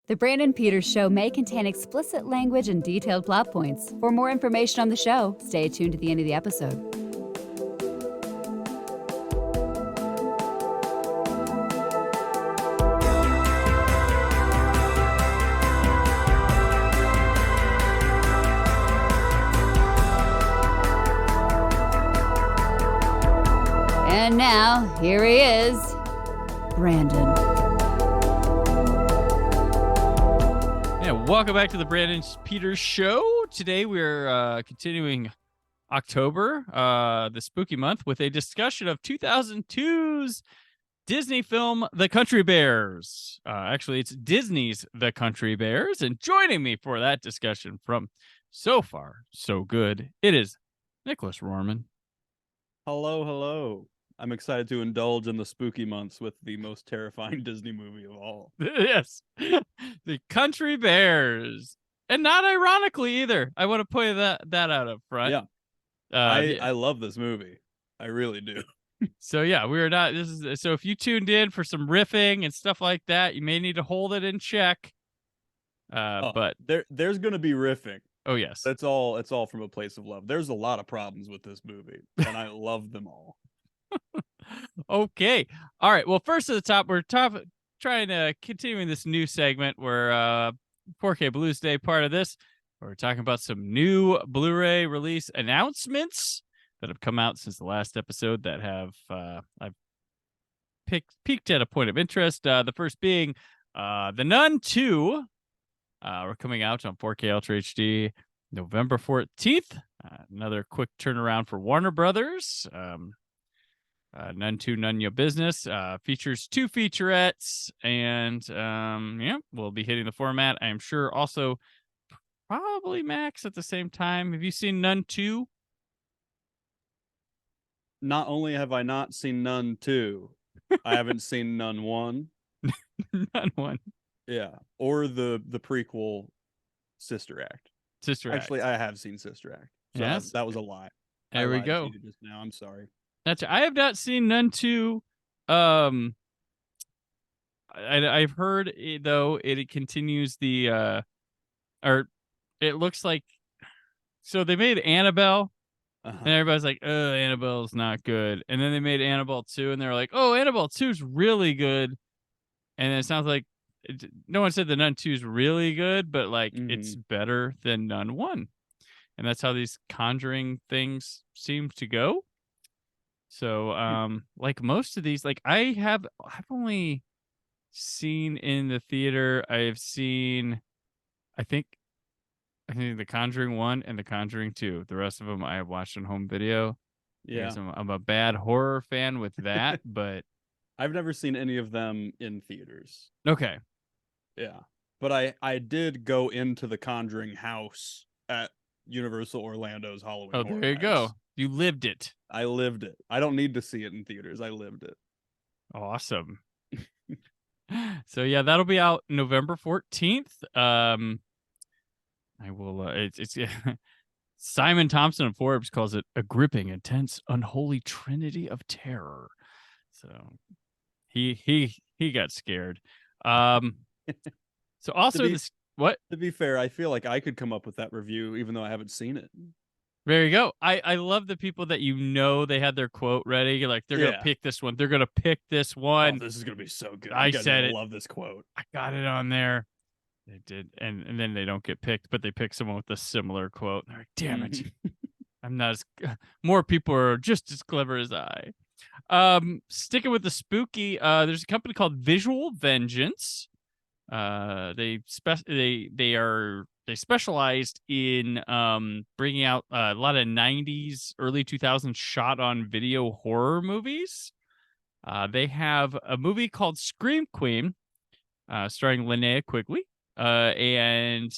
The Brandon Peters Show may contain explicit language and detailed plot points. For more information on the show, stay tuned to the end of the episode. And now, here he is, Brandon. Welcome back to the Brandon Peters Show. Today we're continuing October, the spooky month, with a discussion of 2002's Disney film, The Country Bears. Actually, it's Disney's The Country Bears. And joining me for that discussion from So Far, So Good, it is Nicholas Rohrman. Hello, hello. I'm excited to indulge in the spooky months with the most terrifying Disney movie of all. Yes, The Country Bears. And not ironically either. I want to point that out up front. Yeah. I love this movie. I really do. So yeah, we are not. So if you tuned in for some riffing and stuff like that, you may need to hold it in check. But there's going to be riffing. Oh yes, It's all from a place of love. There's a lot of problems with this movie, and I love them all. Okay. All right. Well, first at the top, we're trying to continuing this new segment where 4K Blues Day part of this. We're talking about some new Blu-ray release announcements that have come out since the last episode that have I've peaked at a point of interest. The first being The Nun 2. We're coming out on 4K Ultra HD November 14th. Another quick turnaround for Warner Brothers. None 2, None Your Business features 2 featurettes, and we'll be hitting the format. I'm sure also probably Max at the same time. Have you seen None 2? Not only have I not seen Nun 2, I haven't seen Nun 1. None 1. Yeah, or the prequel Sister Act. Actually, I have seen Sister Act. So yes, that was a lie. There we go. Just now, I'm sorry. I have not seen None 2. I've heard though it continues the or it looks like, so they made Annabelle and everybody's like, oh, Annabelle's not good, and then they made Annabelle 2 and they're like, oh, Annabelle 2 is really good, and it sounds like no one said the Nun 2 is really good, but like it's better than Nun 1, and that's how these Conjuring things seem to go. So, like most of these, like I've only seen in the theater. I've seen, I think The Conjuring 1 and The Conjuring 2. The rest of them I have watched on home video. Yeah, I'm a bad horror fan with that, but I've never seen any of them in theaters. Okay. Yeah, but I did go into the Conjuring house at Universal Orlando's Halloween. Oh, there you go. You lived it. I lived it. I don't need to see it in theaters. I lived it. Awesome. So yeah, that'll be out November 14th. I will. It's Simon Thompson of Forbes calls it a gripping, intense, unholy trinity of terror. So he got scared. So also what? To be fair, I feel like I could come up with that review even though I haven't seen it. There you go. I love the people that they had their quote ready. You're like, they're gonna pick this one. They're gonna pick this one. Oh, this is gonna be so good. I said it. Love this quote. I got it on there. They did, and then they don't get picked, but they pick someone with a similar quote. They're like, damn it, I'm not as. More people are just as clever as I. Sticking with the spooky, there's a company called Visual Vengeance. They specialized in bringing out a lot of 90s, early 2000s shot on video horror movies. They have a movie called Scream Queen, starring Linnea Quigley, and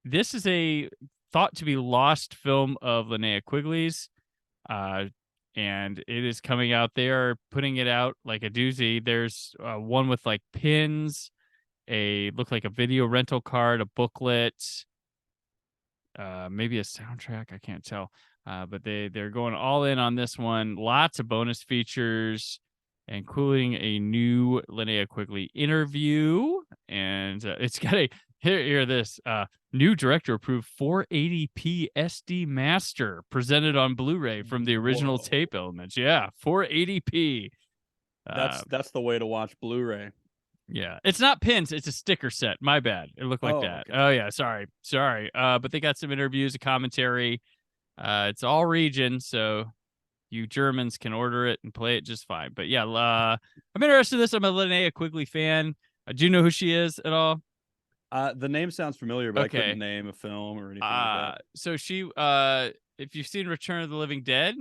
this is a thought to be lost film of Linnea Quigley's, and it is coming out. They are putting it out like a doozy. There's one with like pins, look like a video rental card, a booklet, maybe a soundtrack. I can't tell. But they're going all in on this one. Lots of bonus features. including a new Linnea Quigley interview. And it's got a, hear this, new director approved 480p SD master presented on Blu-ray from the original Whoa. tape elements. Yeah, 480p. That's the way to watch Blu-ray. Yeah, it's not pins, it's a sticker set. My bad. It looked like that. Okay. Oh yeah, sorry. But they got some interviews, a commentary. It's all region, so you Germans can order it and play it just fine. But yeah, I'm interested in this. I'm a Linnea Quigley fan. Do you know who she is at all? The name sounds familiar, but I Okay. couldn't name a film or anything like that. So she, if you've seen Return of the Living Dead,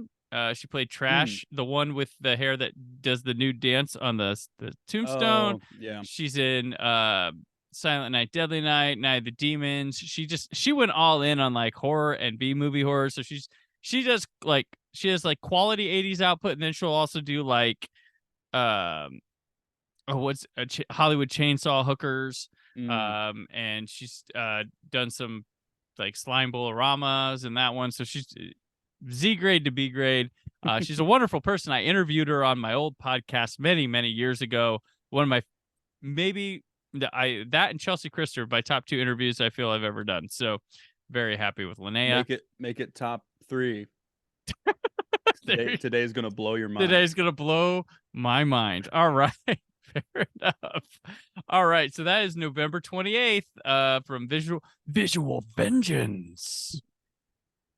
she played Trash, the one with the hair that does the nude dance on the tombstone. Oh, yeah. She's in Silent Night, Deadly Night, Night of the Demons. She went all in on like horror and B movie horror. So she has like quality 80s output, and then she'll also do like Hollywood Chainsaw Hookers. And she's done some like slime boleramas in that one. So she's Z grade to B grade. She's a wonderful person. I interviewed her on my old podcast many years ago. One of my that and Chelsea Christer are my top 2 interviews I feel I've ever done. So very happy with Linnea. Make it top 3. Today's gonna blow your mind. Today's gonna blow my mind. All right. Fair enough. All right, so that is November 28th from Visual Vengeance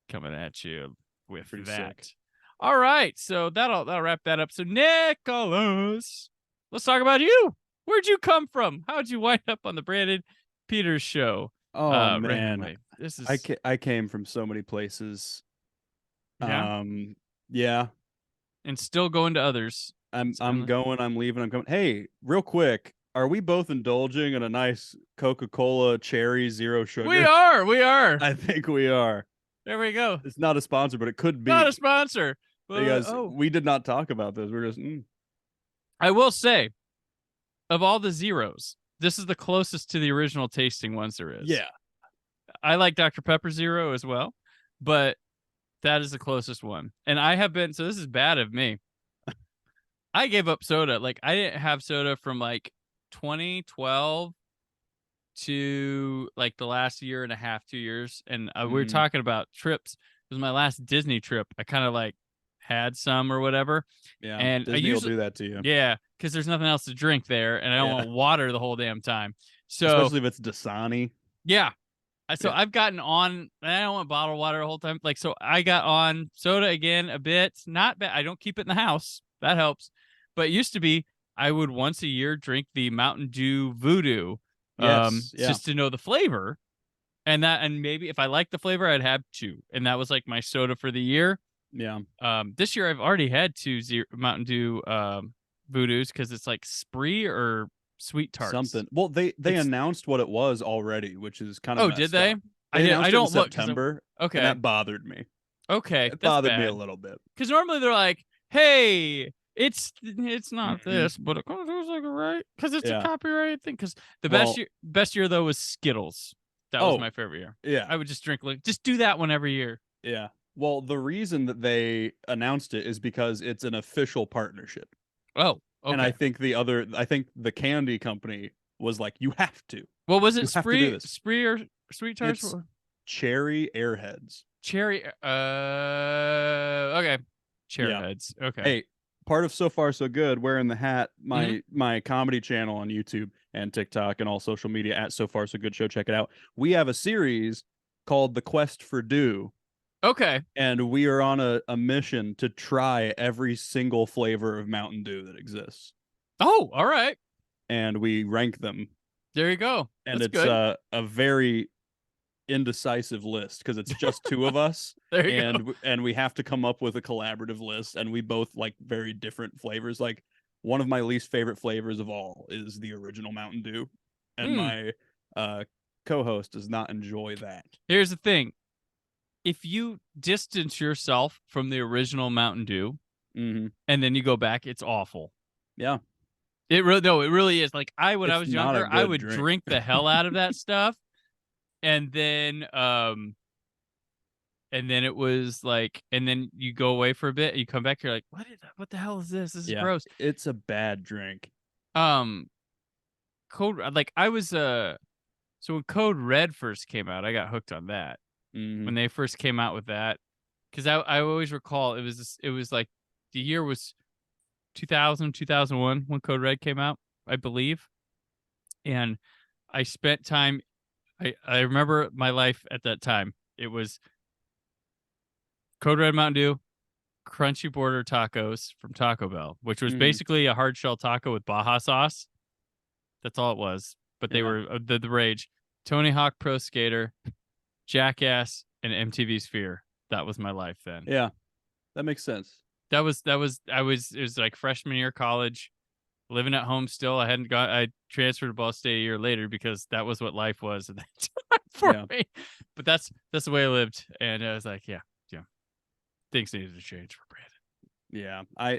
coming at you with Pretty that. sick. All right, so that'll wrap that up. So Nicholas, let's talk about you. Where'd you come from? How'd you wind up on the Brandon Peters show? Oh man, randomly? This is I came from so many places. Yeah. Yeah. And still going to others. I'm going, I'm leaving, I'm coming. Hey, real quick, are we both indulging in a nice Coca-Cola cherry zero sugar? We are. I think we are. There we go. It's not a sponsor, but it could be. Not a sponsor. Because we did not talk about this. We're just I will say, of all the zeros, this is the closest to the original tasting ones there is. Yeah. I like Dr. Pepper Zero as well, but that is the closest one. And I have been, so this is bad of me. I gave up soda. Like, I didn't have soda from like 2012 to like the last year and a half, 2 years. And we were talking about trips. It was my last Disney trip. I kind of like had some or whatever. Yeah. And Disney I usually will do that to you. Yeah, because there's nothing else to drink there, and I don't want water the whole damn time. So especially if it's Dasani. Yeah. So I've gotten on, and I don't want bottled water the whole time. Like, so I got on soda again a bit. Not bad. I don't keep it in the house. That helps. But it used to be I would once a year drink the Mountain Dew Voodoo, just to know the flavor. And maybe if I like the flavor, I'd have 2. And that was like my soda for the year. Yeah. This year I've already had 2 Mountain Dew Voodoos because it's like Spree or Sweet Tarts. Something. Well, they announced what it was already, which is kind of did they? Up. I don't look. September. Okay. And that bothered me. Okay. It bothered me a little bit. Because normally they're like, hey, it's not this, but it kind of feels like it, right? Because it's a copyrighted thing. Because the best year though was Skittles. That was my favorite year. Yeah. I would just just do that one every year. Yeah. Well, the reason that they announced it is because it's an official partnership. Oh, okay. And I think the candy company was like, you have to. What was it? Spree or Sweet Tarts? It's Cherry Airheads. Cherry. Okay. Cherry Heads. Okay. Hey, part of So Far So Good, wearing the hat, my comedy channel on YouTube and TikTok and all social media at So Far So Good Show. Check it out. We have a series called The Quest for Dew. Okay. And we are on a mission to try every single flavor of Mountain Dew that exists. Oh, all right. And we rank them. There you go. And That's it's good. A very indecisive list because it's just 2 of us. And we have to come up with a collaborative list. And we both like very different flavors. Like one of my least favorite flavors of all is the original Mountain Dew. And my co-host does not enjoy that. Here's the thing. If you distance yourself from the original Mountain Dew and then you go back, it's awful. Yeah. It really is. Like when I was younger, I would drink the hell out of that stuff. And then and then it was like, and then you go away for a bit, you come back, you're like, what the hell is this? This is Yeah, gross. it's a bad drink. Code, like I was so when Code Red first came out, I got hooked on that when they first came out with that, because I always recall it was like the year was 2001 when Code Red came out, I believe, and I spent time. I remember my life at that time. It was Code Red Mountain Dew, Crunchy Border tacos from Taco Bell, which was basically a hard shell taco with Baja sauce. That's all it was. But they were the rage. Tony Hawk Pro Skater, Jackass, and MTV Sphere. That was my life then. Yeah, that makes sense. It was like freshman year of college, living at home still. I transferred to Ball State a year later because that was what life was at that time for me. But that's the way I lived. And I was like, yeah. Things needed to change for Brandon. Yeah.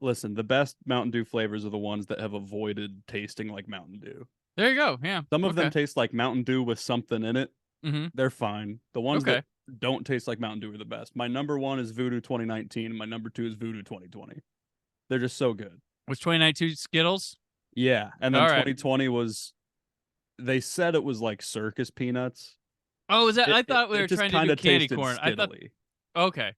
Listen, the best Mountain Dew flavors are the ones that have avoided tasting like Mountain Dew. There you go. Yeah. Some of them taste like Mountain Dew with something in it. They're fine. The ones that don't taste like Mountain Dew are the best. My number 1 is Voodoo 2019, and my number 2 is Voodoo 2020. They're just so good. Was 2019 Skittles? Yeah, and then 2020 was. They said it was like circus peanuts. Oh, is that? I thought we were trying to do candy corn. Skittly. I thought. Okay.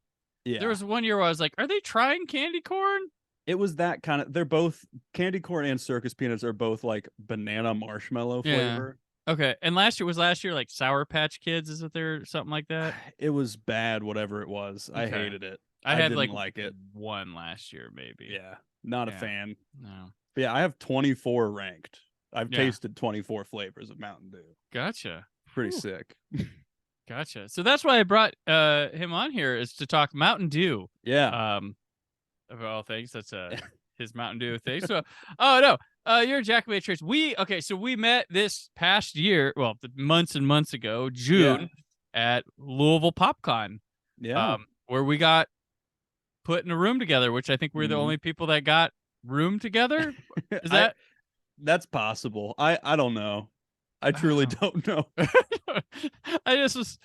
Yeah. There was one year where I was like, "Are they trying candy corn?" It was that kind of. They're both candy corn and circus peanuts are both like banana marshmallow flavor. Okay, and last year like Sour Patch Kids, is it there something like that? It was bad, whatever it was. I hated it. I had didn't like it. One last year, maybe. Yeah, not a fan. No. But yeah, I have 24 ranked. I've tasted 24 flavors of Mountain Dew. Gotcha. Pretty sick. Gotcha. So that's why I brought him on here, is to talk Mountain Dew. Yeah. Of all things, that's his Mountain Dew thing. So, oh no, you're a Jackmate Trace. So we met this past year, well, months and months ago, June, at Louisville PopCon. Yeah. Where we got put in a room together, which I think we're the only people that got room together. Is that? That's possible. I don't know. I truly don't know. I just was,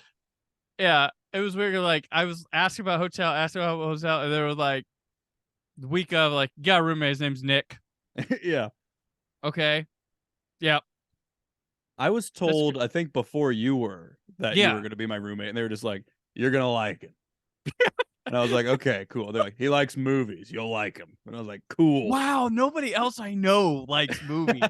yeah, it was weird. Like, I was asking about hotel, and they were like, the week of, like, you got a roommate, his name's Nick. Yeah. Okay. Yeah. I was told, I think before you were, that you were going to be my roommate, and they were just like, you're going to like it. And I was like, okay, cool. They're like, he likes movies. You'll like him. And I was like, cool. Wow. Nobody else I know likes movies.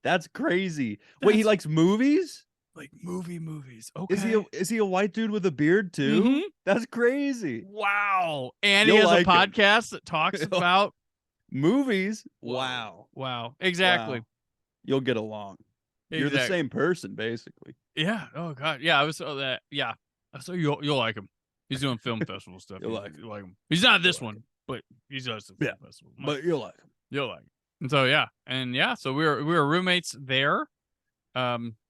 That's crazy. Wait, he likes movies? Like movies. Okay. Is he a white dude with a beard too? That's crazy. Wow. And he has a podcast that talks about movies. Wow. Exactly. Wow. You'll get along. You're the same person, basically. Yeah. Oh God. Yeah. I was so that. Yeah. So you'll like him. He's doing film festival stuff. You'll like him. He's not this one, but he does the film festival. But you'll like him. You'll like him. And so so we were roommates there,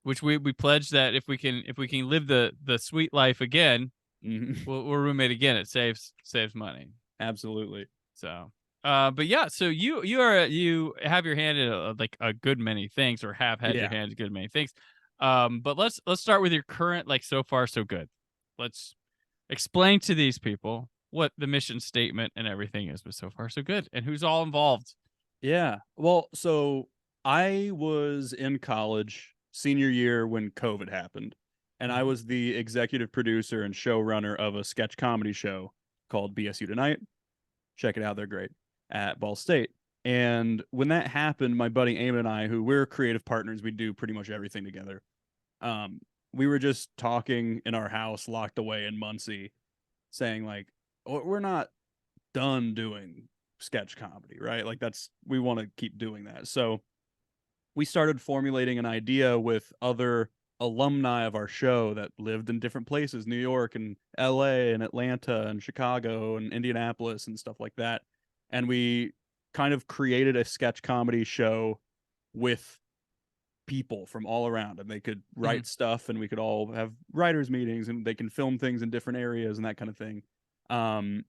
which we pledged that if we can live the sweet life again, we'll roommate again. It saves money. Absolutely. So, but yeah, so you have your hand in like a good many things, or have had your hand in a good many things. But let's start with your current, like, so far so good. Let's explain to these people what the mission statement and everything is, but so far so good, and who's all involved. Yeah. Well, so I was in college senior year when COVID happened, and I was the executive producer and showrunner of a sketch comedy show called BSU Tonight. Check it out. They're great, at Ball State. And when that happened, my buddy Eamon and I, who we're creative partners, we do pretty much everything together. We were just talking in our house, locked away in Muncie, saying like, we're not done doing sketch comedy, right? Like, we want to keep doing that. So we started formulating an idea with other alumni of our show that lived in different places, New York and LA and Atlanta and Chicago and Indianapolis and stuff like that. And we kind of created a sketch comedy show with people from all around, and they could write stuff, and we could all have writers meetings, and they can film things in different areas and that kind of thing. And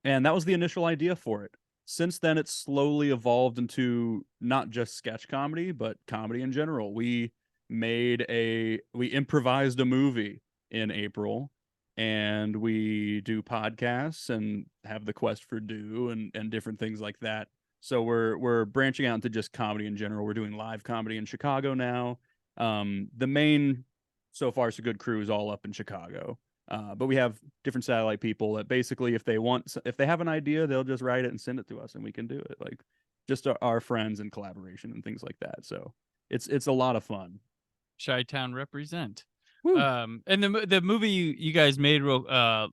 that was the initial idea for it. Since then, it's slowly evolved into not just sketch comedy, but comedy in general. We improvised a movie in April and we do podcasts and have the Quest for Do and different things like that. So we're branching out into just comedy in general. We're doing live comedy in Chicago now. The main So Far So Good crew is all up in Chicago. But we have different satellite people that basically, if they have an idea, they'll just write it and send it to us, and we can do it. Like just our friends and collaboration and things like that. So it's a lot of fun. Chi-Town represent. Woo. And the movie you guys made real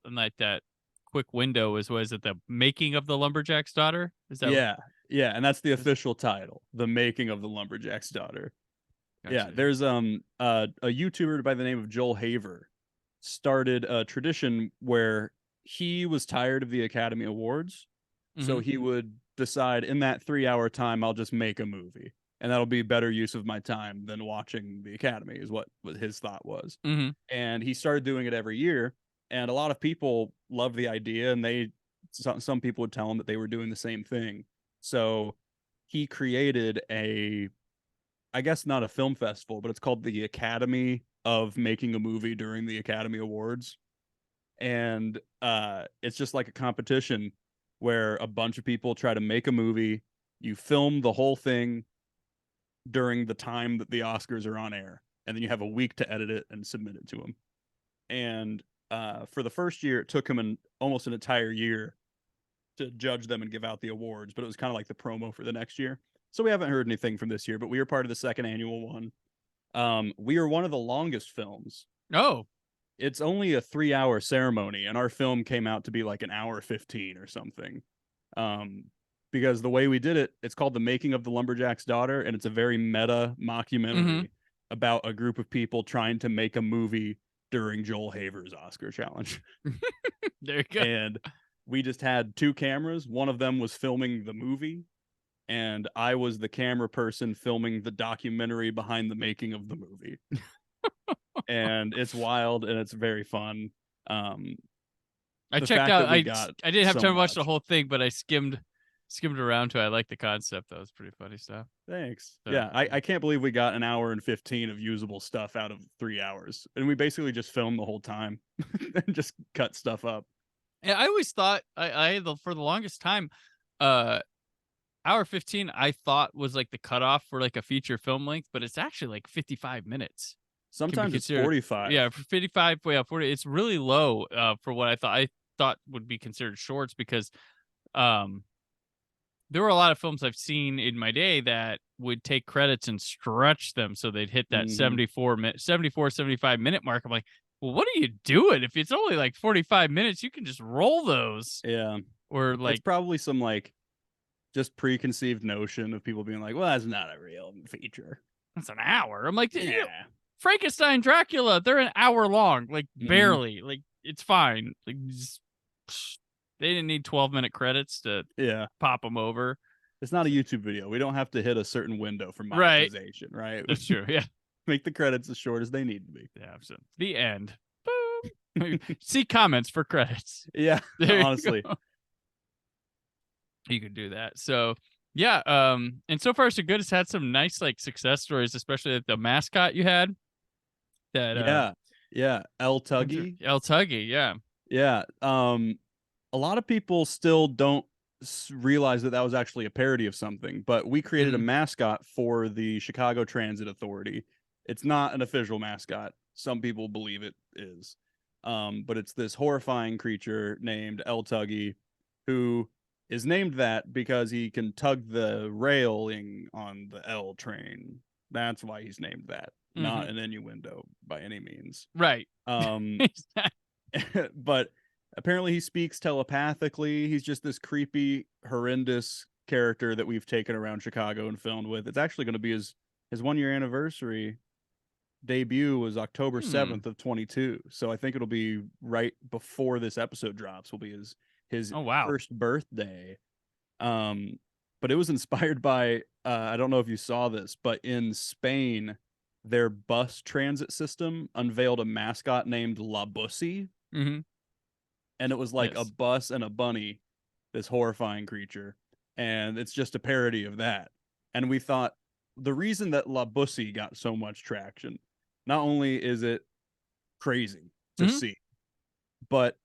in like that quick window was it the Making of the Lumberjack's Daughter? Is that Yeah, and that's the official title, The Making of the Lumberjack's Daughter. Gotcha. Yeah, there's a YouTuber by the name of Joel Haver started a tradition where he was tired of the Academy Awards, so he would decide in that 3-hour time I'll just make a movie, and that'll be better use of my time than watching the Academy, is what his thought was. And he started doing it every year, and a lot of people loved the idea, and some people would tell him that they were doing the same thing. So he created I guess not a film festival, but it's called the Academy of Making a Movie during the Academy Awards. And it's just like a competition where a bunch of people try to make a movie. You film the whole thing during the time that the Oscars are on air, and then you have a week to edit it and submit it to them. And for the first year, it took him almost an entire year to judge them and give out the awards, but it was kind of like the promo for the next year. So we haven't heard anything from this year, but we are part of the second annual one. We are one of the longest films. Oh, it's only a 3-hour ceremony, and our film came out to be like an hour 15 or something. Because the way we did it, it's called The Making of the Lumberjack's Daughter, and it's a very meta mockumentary about a group of people trying to make a movie during Joel Haver's Oscar challenge. There you go. And we just had 2 cameras. One of them was filming the movie, and I was the camera person filming the documentary behind the making of the movie. And it's wild, and it's very fun. I checked out. I didn't have time to watch the whole thing, but I skimmed around to it. I like the concept. That was pretty funny stuff. Thanks. So, yeah, I can't believe we got an hour and 15 of usable stuff out of 3 hours, and we basically just filmed the whole time and just cut stuff up. Yeah, I always thought for the longest time, hour 15 I thought was like the cutoff for like a feature film length, but it's actually like 55 minutes. Sometimes it's 45. Yeah, for 55, 40. It's really low for what I thought would be considered shorts, because there were a lot of films I've seen in my day that would take credits and stretch them so they'd hit that 75 minute mark. I'm like, well, what are you doing? If it's only like 45 minutes, you can just roll those. Yeah. Or like, it's probably some like just preconceived notion of people being like, well, that's not a real feature. That's an hour. I'm like, yeah. Frankenstein, Dracula, they're an hour long, like barely. Like, it's fine. Like, they didn't need 12-minute credits to pop them over. It's not a YouTube video. We don't have to hit a certain window for monetization, right? That's true. Yeah. Make the credits as short as they need to be. Yeah. So the end. Boom. See comments for credits. Yeah. Honestly. You could do that. So yeah. And so far so good. It's had some nice like success stories, especially the mascot you had. That yeah. El Tuggy. Yeah. A lot of people still don't realize that was actually a parody of something, but we created a mascot for the Chicago Transit Authority. It's not an official mascot. Some people believe it is. But it's this horrifying creature named El Tuggy, who is named that because he can tug the railing on the L train. That's why he's named that. Not an innuendo by any means. Right. But apparently he speaks telepathically. He's just this creepy, horrendous character that we've taken around Chicago and filmed with. It's actually going to be his 1-year anniversary. Debut was October 7th of 22. So I think it'll be right before this episode drops will be his first birthday. But it was inspired by I don't know if you saw this, but in Spain, their bus transit system unveiled a mascot named La Bussy. And it was like a bus and a bunny, this horrifying creature. And it's just a parody of that. And we thought the reason that La Bussy got so much traction, not only is it crazy to see, but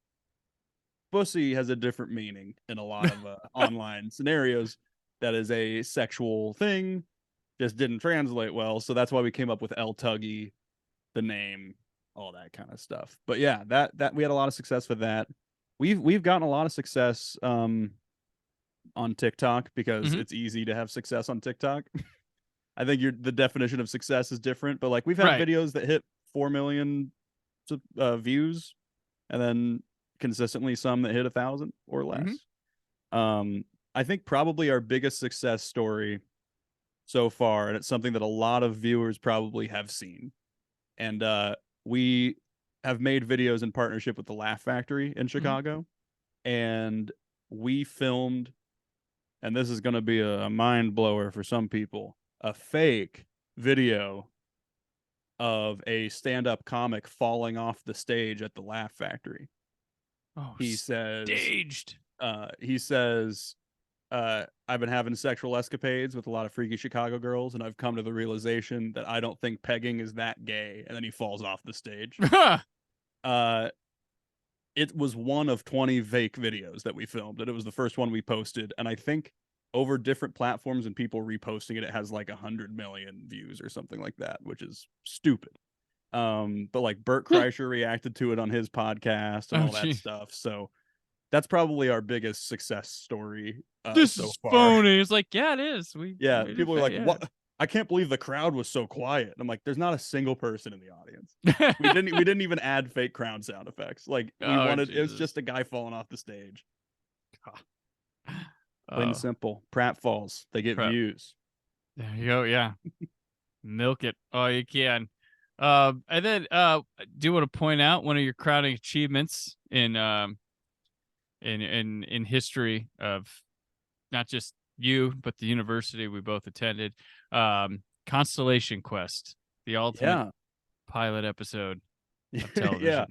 pussy has a different meaning in a lot of online scenarios. That is a sexual thing, just didn't translate well. So that's why we came up with El Tuggy, the name, all that kind of stuff. But yeah, that we had a lot of success with that. We've gotten a lot of success on TikTok because it's easy to have success on TikTok. I think the definition of success is different, but like we've had videos that hit 4 million views, and then consistently some that hit 1,000 or less. I think probably our biggest success story so far, and it's something that a lot of viewers probably have seen, and we have made videos in partnership with the Laugh Factory in Chicago, and we filmed, and this is going to be a mind blower for some people, a fake video of a stand-up comic falling off the stage at the Laugh Factory. Oh, he says, staged. He says, I've been having sexual escapades with a lot of freaky Chicago girls, and I've come to the realization that I don't think pegging is that gay. And then he falls off the stage. It was one of 20 fake videos that we filmed, and it was the first one we posted. And I think over different platforms and people reposting it, it has like 100 million views or something like that, which is stupid. But like Bert Kreischer reacted to it on his podcast and all that stuff. So that's probably our biggest success story this so is far. Phony. It's like, yeah, it is. People are like, what? I can't believe the crowd was so quiet. And I'm like, there's not a single person in the audience. we didn't even add fake crowd sound effects. Like it was just a guy falling off the stage. Plain and simple. Pratfalls. They get views. There you go. Yeah. Milk it. Oh, you can. And then do you want to point out one of your crowning achievements in history of not just you, but the university we both attended? Constellation Quest, the ultimate pilot episode of television.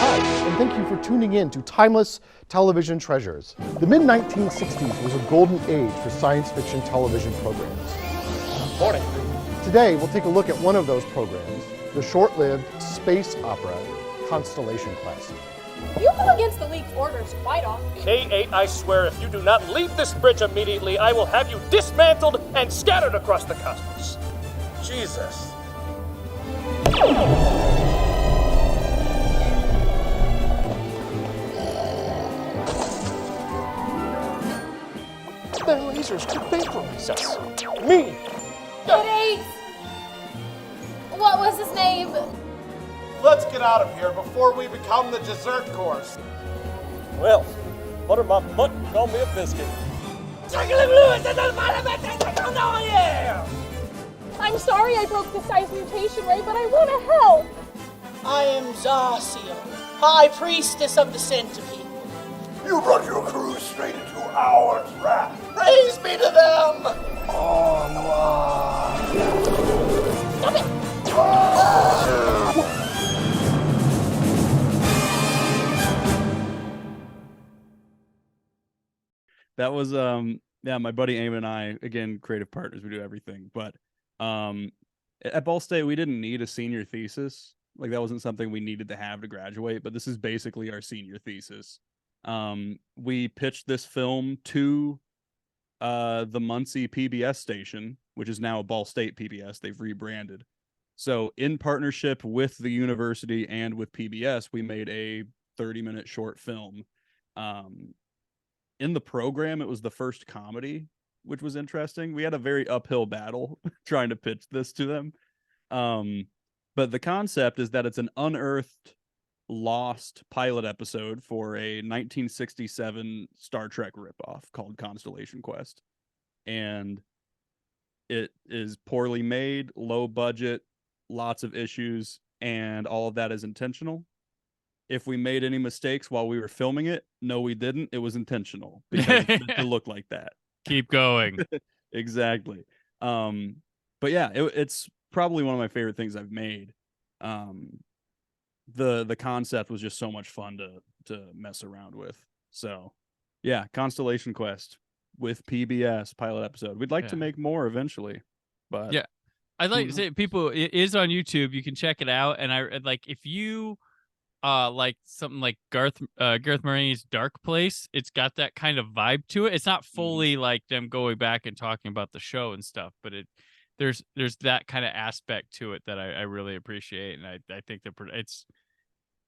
Hi, and thank you for tuning in to Timeless Television Treasures. The mid-1960s was a golden age for science fiction television programs. Morning. Today, we'll take a look at one of those programs, the short-lived space opera Constellation Quest. You go against the League's orders quite often. K-8, I swear, if you do not leave this bridge immediately, I will have you dismantled and scattered across the cosmos. Jesus. Their lasers could vaporize us. Me! K-8! What was his name? Let's get out of here before we become the dessert course. Well, butter my butt and call me a biscuit. I'm sorry I broke the size mutation ray, but I want to help. I am Zarcia, High Priestess of the Centipede. You brought your crew straight into our trap. Praise be to them! Au revoir. Stop it! That was my buddy Aim and I, again, creative partners, we do everything. But at Ball State, we didn't need a senior thesis. Like, that wasn't something we needed to have to graduate, but this is basically our senior thesis. We pitched this film to the Muncie PBS station, which is now a Ball State PBS. They've rebranded. So in partnership with the university and with PBS, we made a 30-minute short film. In the program, it was the first comedy, which was interesting. We had a very uphill battle trying to pitch this to them. But the concept is that it's an unearthed, lost pilot episode for a 1967 Star Trek ripoff called Constellation Quest. And it is poorly made, low budget, lots of issues, and all of that is intentional. If we made any mistakes while we were filming it, no, we didn't. It was intentional because it's meant to look like that. Keep going. Exactly. But yeah, it's probably one of my favorite things I've made. The concept was just so much fun to mess around with. So yeah, Constellation Quest with PBS pilot episode. We'd like to make more eventually, but yeah. I'd like to say people it is on YouTube. You can check it out. And I like if you like something like Garth Marenghi's Dark Place, it's got that kind of vibe to it. It's not fully like them going back and talking about the show and stuff, but there's that kind of aspect to it that I really appreciate, and I think that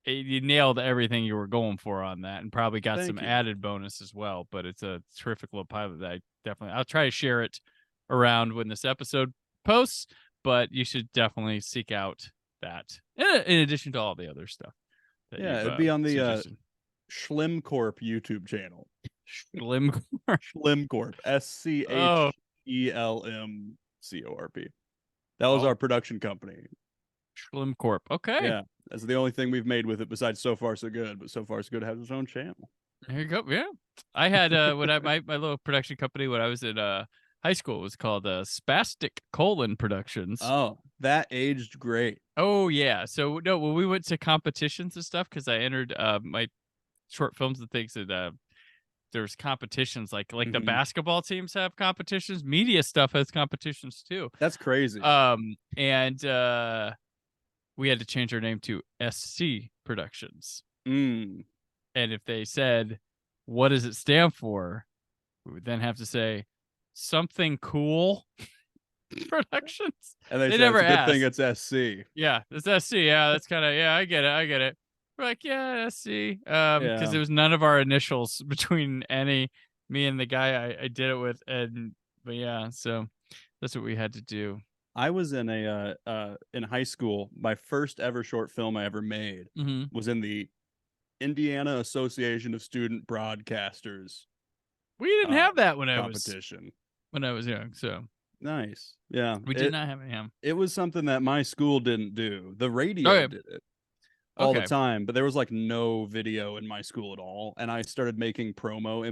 you nailed everything you were going for on that, and probably got some added bonus as well. But it's a terrific little pilot that I'll try to share it around when this episode posts, but you should definitely seek out that in addition to all the other stuff. Yeah, it'd be on the Schlim Corp YouTube channel. Schlim Corp. Schlim Corp. SCHELMCORP. That was our production company. Schlim Corp. Okay. Yeah, that's the only thing we've made with it besides So Far So Good. But So Far So Good has its own channel. There you go. Yeah, I had my little production company when I was in high school was called Spastic Productions. Oh, that aged great. Oh yeah. So no, when we went to competitions and stuff, because I entered my short films and things, and there's competitions like the basketball teams have competitions, media stuff has competitions too. That's crazy. And we had to change our name to SC Productions. And if they said, "What does it stand for?" we would then have to say something cool Productions. And they never it's a good asked. thing it's SC. Yeah, it's SC. Yeah, that's kind of I get it. We're like, yeah, SC. Because it was none of our initials between me and the guy I did it with, but yeah, so that's what we had to do. I was in in high school. My first ever short film I ever made was in the Indiana Association of Student Broadcasters. We didn't have that when I was young. So nice. Yeah, we did not have any. It was something that my school didn't do. The radio did it all the time, but there was like no video in my school at all. And I started making promo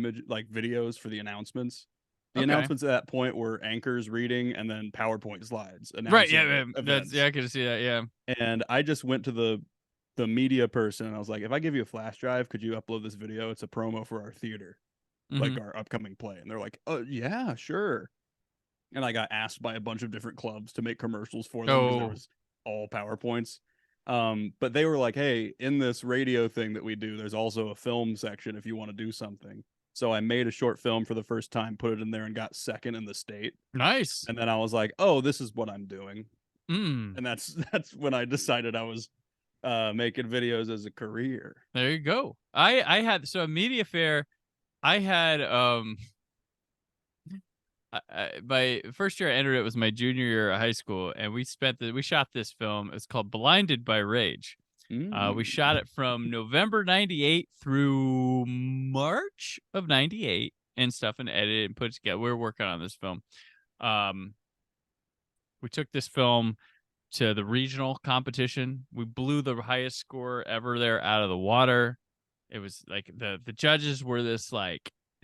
videos for the announcements. The announcements at that point were anchors reading and then PowerPoint slides. Right. Yeah. I could see that. Yeah. And I just went to the media person and I was like, if I give you a flash drive, could you upload this video? It's a promo for our theater, like our upcoming play. And they're like, oh yeah, sure. And I got asked by a bunch of different clubs to make commercials for them because there was all PowerPoints. But they were like, hey, in this radio thing that we do, there's also a film section if you want to do something. So I made a short film for the first time, put it in there, and got second in the state. Nice. And then I was like, oh, this is what I'm doing. And that's when I decided I was making videos as a career. There you go. I had a media fair. I had my first year I entered it was my junior year of high school, and we shot this film. It's called Blinded by Rage. We shot it from November 98 through March of 98 and stuff, and edited and put it together. We were working on this film. We took this film to the regional competition. We blew the highest score ever there out of the water. It was like the judges were they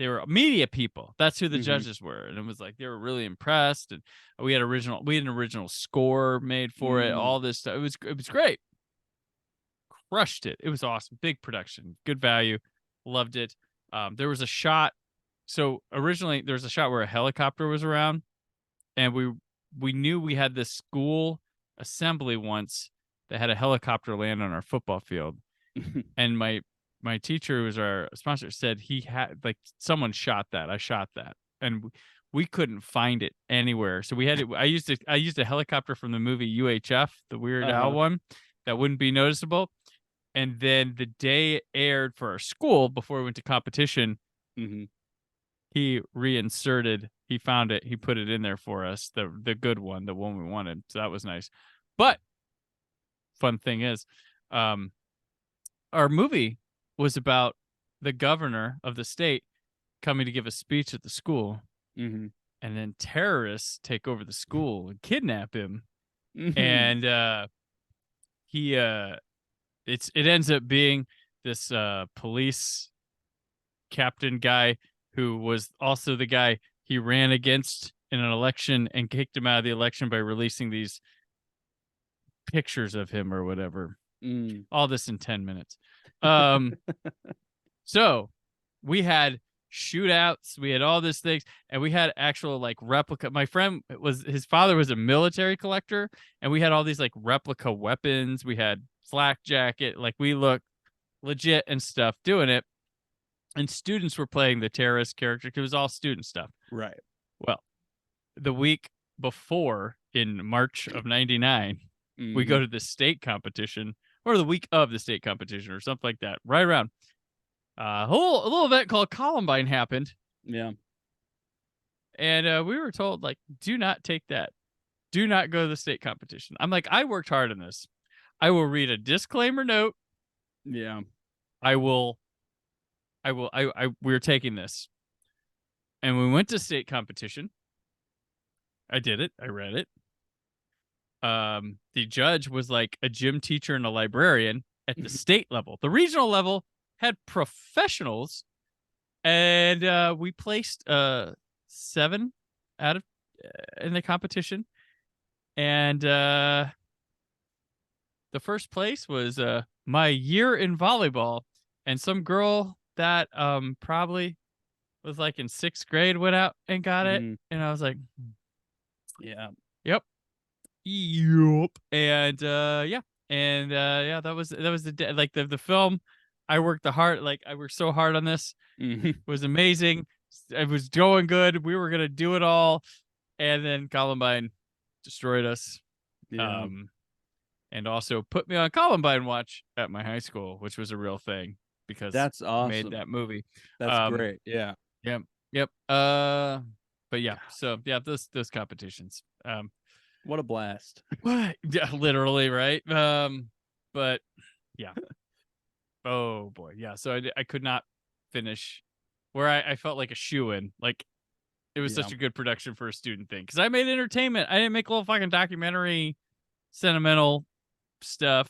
were media people. That's who the judges were. And it was like, they were really impressed. And we had an original score made for it. All this stuff. It was great. Crushed it. It was awesome. Big production, good value. Loved it. There was a shot. So originally there was a shot where a helicopter was around, and we knew we had this school assembly once that had a helicopter land on our football field. And my teacher, who was our sponsor, said he had someone shot that. I shot that, and we couldn't find it anywhere. So we had it. I used a helicopter from the movie UHF, the Weird Al one, that wouldn't be noticeable. And then the day it aired for our school before we went to competition, he reinserted. He found it. He put it in there for us. The good one, the one we wanted. So that was nice. But fun thing is, our movie was about the governor of the state coming to give a speech at the school, and then terrorists take over the school and kidnap him, and it ends up being this police captain guy who was also the guy he ran against in an election and kicked him out of the election by releasing these pictures of him or whatever. All this in 10 minutes. So we had shootouts. We had all these things, and we had actual like replica. My friend his father was a military collector, and we had all these like replica weapons. We had flak jacket, like we looked legit and stuff doing it. And students were playing the terrorist character because it was all student stuff. Right. Well, the week before in March of '99, we go to the state competition, or the week of the state competition, or something like that. Right around a little event called Columbine happened. Yeah. And we were told, like, do not take that. Do not go to the state competition. I'm like, I worked hard on this. I will read a disclaimer note. Yeah. We're taking this. And we went to state competition. I did it. I read it. The judge was like a gym teacher and a librarian at the state level. The regional level had professionals, and we placed 7 out of in the competition. And the first place was my year in volleyball, and some girl that probably was like in 6th grade went out and got it, and I was like, yeah, yep, and yeah, that was the film. I worked I worked so hard on this. It was amazing. It was going good. We were gonna do it all, and then Columbine destroyed us. Yeah. And also put me on Columbine watch at my high school, which was a real thing because that's awesome. Made that movie. That's great. Yeah. Yep. But yeah, so yeah, those competitions. What a blast. Yeah, literally, right? But yeah. Oh boy, yeah. So I could not finish where I felt like a shoo-in. Like it was such a good production for a student thing. Because I made entertainment. I didn't make a little fucking documentary, sentimental stuff.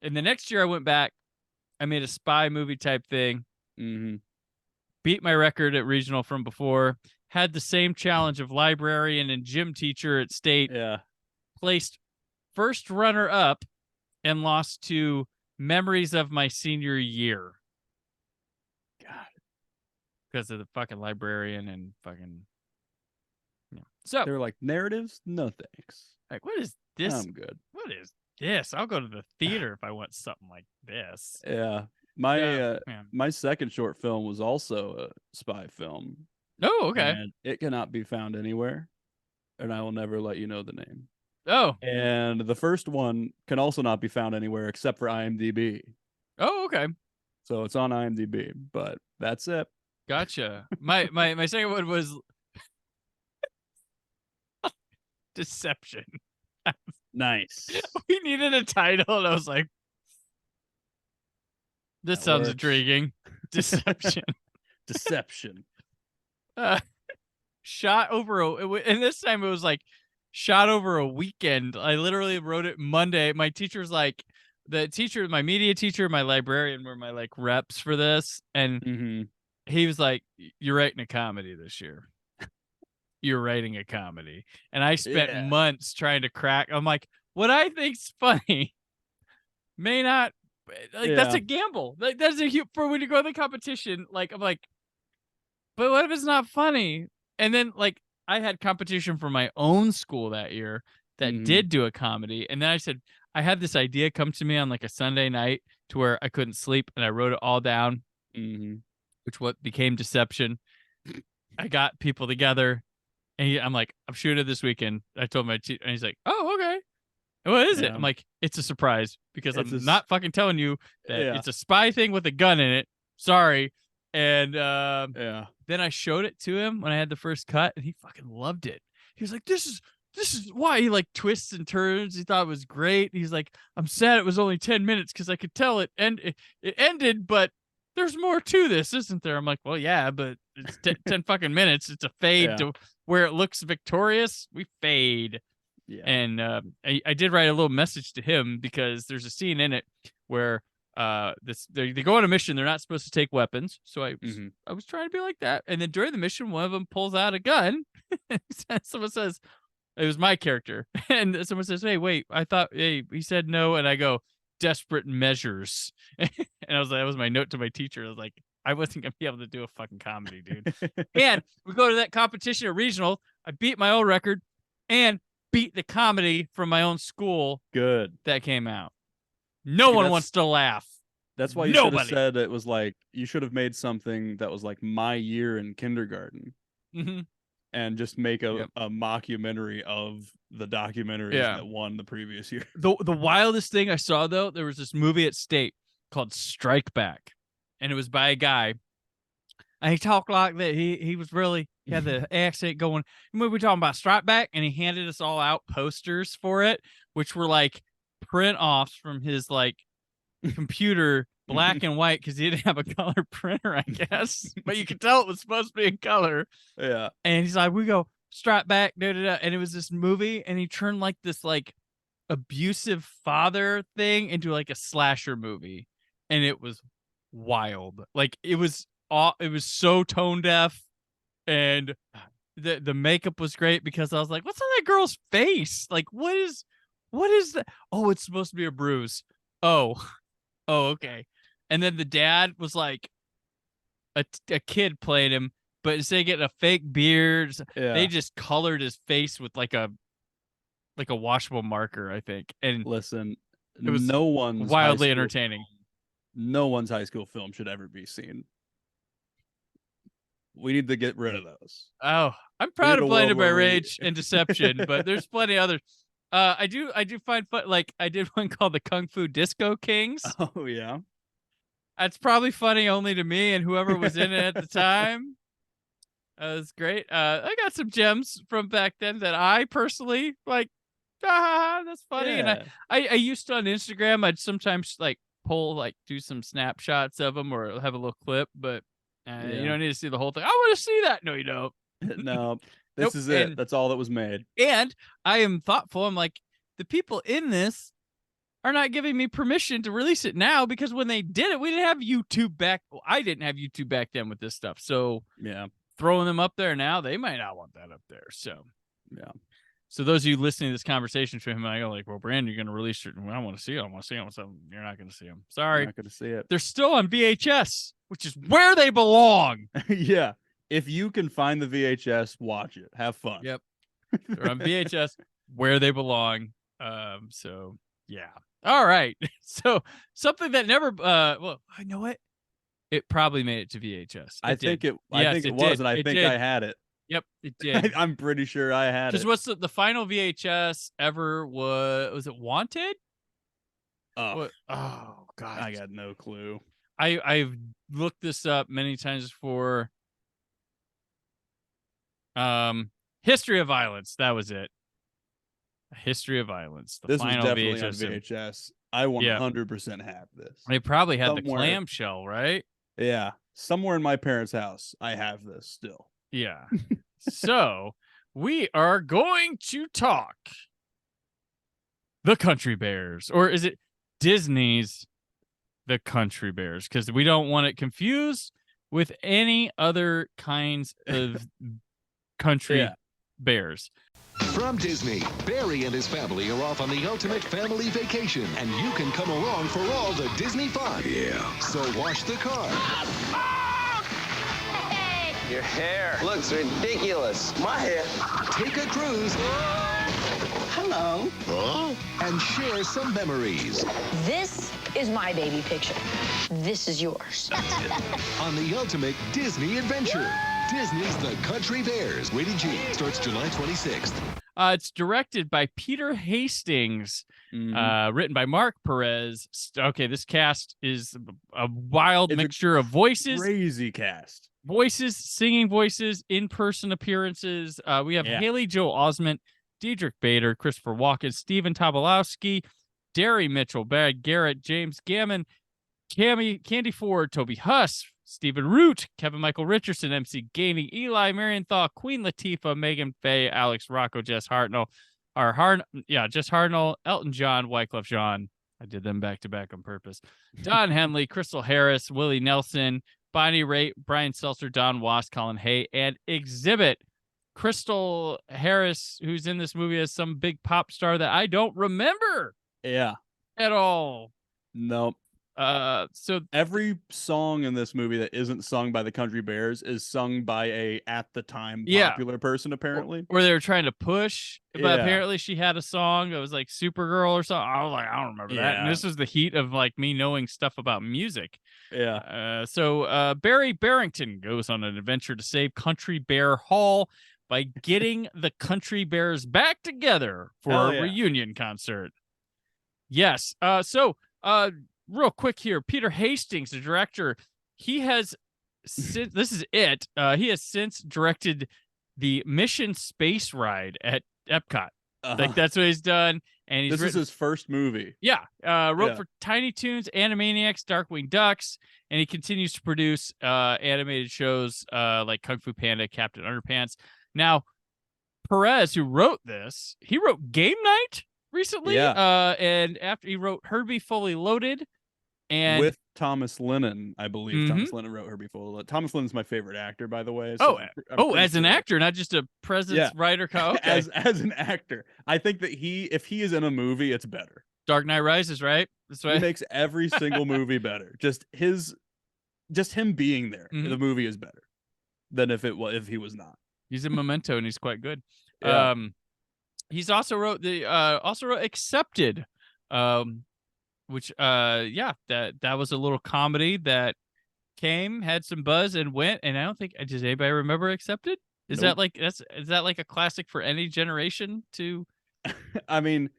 And the next year I went back. I made a spy movie type thing. Beat my record at regional from before. Had the same challenge of librarian and gym teacher at state. Yeah. Placed first runner up and lost to Memories of My Senior Year. God. Because of the fucking librarian and fucking. Yeah. So they were like, narratives? No thanks. Like, what is this? I'm good. What is this? I'll go to the theater if I want something like this. Yeah. My second short film was also a spy film. Oh, okay. And it cannot be found anywhere, and I will never let you know the name. Oh. And the first one can also not be found anywhere except for IMDb. Oh, okay. So it's on IMDb, but that's it. Gotcha. My second one was Deception. Nice. We needed a title, and I was like, this sounds intriguing. Deception. Deception. Shot over and this time it was like shot over a weekend. I literally wrote it Monday. My teacher's like, my media teacher, my librarian were my like reps for this, and he was like, "You're writing a comedy this year. You're writing a comedy." And I spent months trying to crack. I'm like, what I think's funny may not. Like that's a gamble. Like that's for when you go to the competition. Like I'm like, but what if it's not funny? And then like I had competition for my own school that year that did do a comedy, and then I said I had this idea come to me on like a Sunday night to where I couldn't sleep, and I wrote it all down, which what became Deception. I got people together, and I'm like, I'm shooting it this weekend. I told my teacher, and he's like, oh, okay. What is it? I'm like, it's a surprise because I'm not fucking telling you that it's a spy thing with a gun in it. Sorry. And then I showed it to him when I had the first cut, and he fucking loved it. He was like, this is why. He like twists and turns. He thought it was great. He's like, I'm sad it was only 10 minutes because I could tell it ended, but there's more to this, isn't there? I'm like, well, yeah, but it's 10 fucking minutes. It's a fade to where it looks victorious. We fade. Yeah. And I did write a little message to him because there's a scene in it where they go on a mission. They're not supposed to take weapons. So I was trying to be like that. And then during the mission, one of them pulls out a gun. Someone says, it was my character. And someone says, hey, wait, he said no. And I go, desperate measures. And I was like, that was my note to my teacher. I was like, I wasn't gonna be able to do a fucking comedy, dude. And we go to that competition at regional. I beat my own record and beat the comedy from my own school. Good. That came out. No one wants to laugh. That's why you should have said it was like, you should have made something that was like my year in kindergarten. Mm-hmm. And just make a mockumentary of the documentaries that won the previous year. The wildest thing I saw, though, there was this movie at State called Strike Back. And it was by a guy. And he talked like that. He was really, he had the accent going. We were talking about Strike Back, and he handed us all out posters for it, which were like print offs from his like computer, black and white, because he didn't have a color printer, I guess. But you could tell it was supposed to be in color. Yeah. And he's like, we go Strike Back, and it was this movie, and he turned like this like abusive father thing into like a slasher movie, and it was wild. Like it was so tone deaf, and the makeup was great, because I was like, what's on that girl's face? Like, what is that? Oh, it's supposed to be a bruise. Oh, okay. And then the dad was like a kid playing him, but instead of getting a fake beard, they just colored his face with like a washable marker, I think. And listen, it was no one's wildly entertaining. No one's high school film should ever be seen. We need to get rid of those. Oh, I'm proud of Blinded by Rage and Deception, but there's plenty others. I do find fun. Like I did one called the Kung Fu Disco Kings. Oh yeah, that's probably funny only to me and whoever was in it at the time. It was great. I got some gems from back then that I personally like. That's funny. Yeah. And I used to on Instagram. I'd sometimes like do some snapshots of them or have a little clip, but you don't need to see the whole thing. I want to see that. No, you don't. No, this is it. That's all that was made. And I am thoughtful. I'm like, the people in this are not giving me permission to release it now, because when they did it, we didn't have YouTube back. Well, I didn't have YouTube back then with this stuff. So yeah, throwing them up there now, they might not want that up there. So yeah. So those of you listening to this conversation to him, I go like, well, Brandon, you're going to release it. Well, I want to see it. I want to see them. So you're not going to see them. Sorry. You're not going to see it. They're still on VHS, which is where they belong. Yeah. If you can find the VHS, watch it. Have fun. Yep. They're on VHS where they belong. So yeah. All right. So something that never, well, I know it. It probably made it to VHS. I think it was, and I think I had it. Yep, it did. I'm pretty sure I had it. Because what's the final VHS ever was it Wanted? Oh God, I got no clue. I've looked this up many times before. History of Violence. That was it. History of Violence. This final was definitely VHS. on VHS. I 100% have this. They probably had the Somewhere. clamshell, right? Yeah, somewhere in my parents' house, I have this still. Yeah. So we are going to talk The Country Bears, or is it Disney's The Country Bears? Because we don't want it confused with any other kinds of country bears. From Disney, Barry and his family are off on the ultimate family vacation, and you can come along for all the Disney fun. Yeah. So wash the car. Your hair looks ridiculous. My hair. Take a cruise. Hello. Huh? And share some memories. This is my baby picture. This is yours. On the ultimate Disney adventure. Disney's The Country Bears. Rated G. Starts July 26th. It's directed by Peter Hastings, written by Mark Perez. Okay, this cast is a wild mixture of voices. Crazy cast. Voices, singing voices, in-person appearances. We have Haley Joel Osment, Diedrich Bader, Christopher Walken, Stephen Tobolowsky, Derry Mitchell, Brad Garrett, James Gammon, Candy Ford, Toby Huss, Stephen Root, Kevin Michael Richardson, MC Gainey, Eli Marienthal, Queen Latifah, Megan Faye, Alex Rocco, Jess Hartnell, Jess Hartnell, Elton John, Wyclef Jean. I did them back to back on purpose. Don Henley, Crystal Harris, Willie Nelson, Bonnie Raitt, Brian Seltzer, Don Was, Colin Hay, and Exhibit. Crystal Harris, who's in this movie as some big pop star that I don't remember. Yeah. At all. Nope. So every song in this movie that isn't sung by the Country Bears is sung by a at the time popular person, apparently. Or they were trying to push, but Yeah. apparently she had a song that was like Supergirl or something. I was like, I don't remember that. And this was the heat of like me knowing stuff about music. Yeah. So Barry Barrington goes on an adventure to save Country Bear Hall by getting the Country Bears back together for Hell a yeah. reunion concert. Yes. So real quick here, Peter Hastings, the director, he has since this is it. He has since directed the Mission Space Ride at Epcot. Like that's what he's done. And he's this is his first movie. Yeah. Wrote for Tiny Toons, Animaniacs, Darkwing Ducks, and he continues to produce animated shows like Kung Fu Panda, Captain Underpants. Now, Perez, who wrote this, he wrote Game Night recently. Yeah. And after he wrote Herbie Fully Loaded, and with Thomas Lennon, I believe. Thomas Lennon wrote Herbie Fully Loaded. Thomas Lennon's my favorite actor, by the way. So I'm as an actor, not just a presence writer. Okay. as an actor, I think that if he is in a movie, it's better. Dark Knight Rises, right? That's right. He makes every single movie better. Just him being there, the movie is better than if he was not. He's in Memento, and he's quite good. Yeah. He's also wrote Accepted, which that was a little comedy that had some buzz and went, and I don't think does anybody remember Accepted? Is that like a classic for any generation to I mean,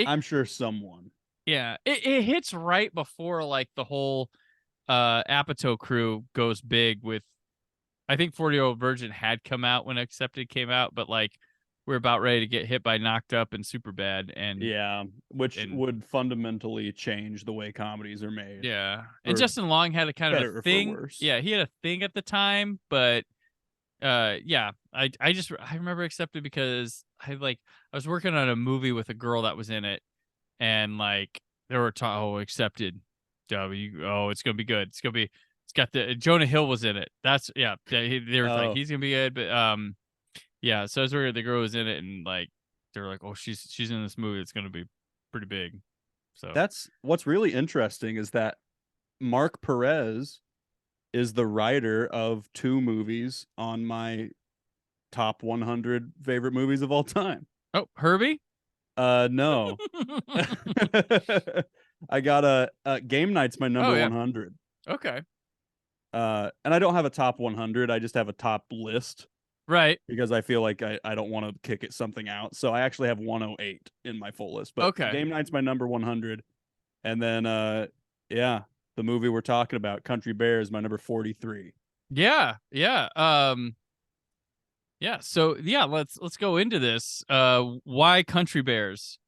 I'm sure someone. Yeah, it hits right before like the whole Apatow crew goes big with, I think 40-Year-Old Virgin had come out when Accepted came out, but like we're about ready to get hit by Knocked Up and Superbad, and which would fundamentally change the way comedies are made. Yeah, and Justin Long had a kind of a thing. Yeah, he had a thing at the time, but I remember Accepted because I was working on a movie with a girl that was in it, and like they were talking, Accepted, it's gonna be good. It's got Jonah Hill was in it. That's they were like he's gonna be good, but yeah, so I was worried the girl was in it, and like they were like, oh, she's in this movie. It's gonna be pretty big. So that's what's really interesting is that Mark Perez is the writer of 2 movies on my top 100 favorite movies of all time. Oh, Herbie? No. I got Game Night's my number 100. Okay. And I don't have a top 100. I just have a top list. Right. Because I feel like I don't want to kick something out. So I actually have 108 in my full list. But Game Night's my number 100. And then, the movie we're talking about, Country Bears, my number 43. Yeah. So let's go into this. Why Country Bears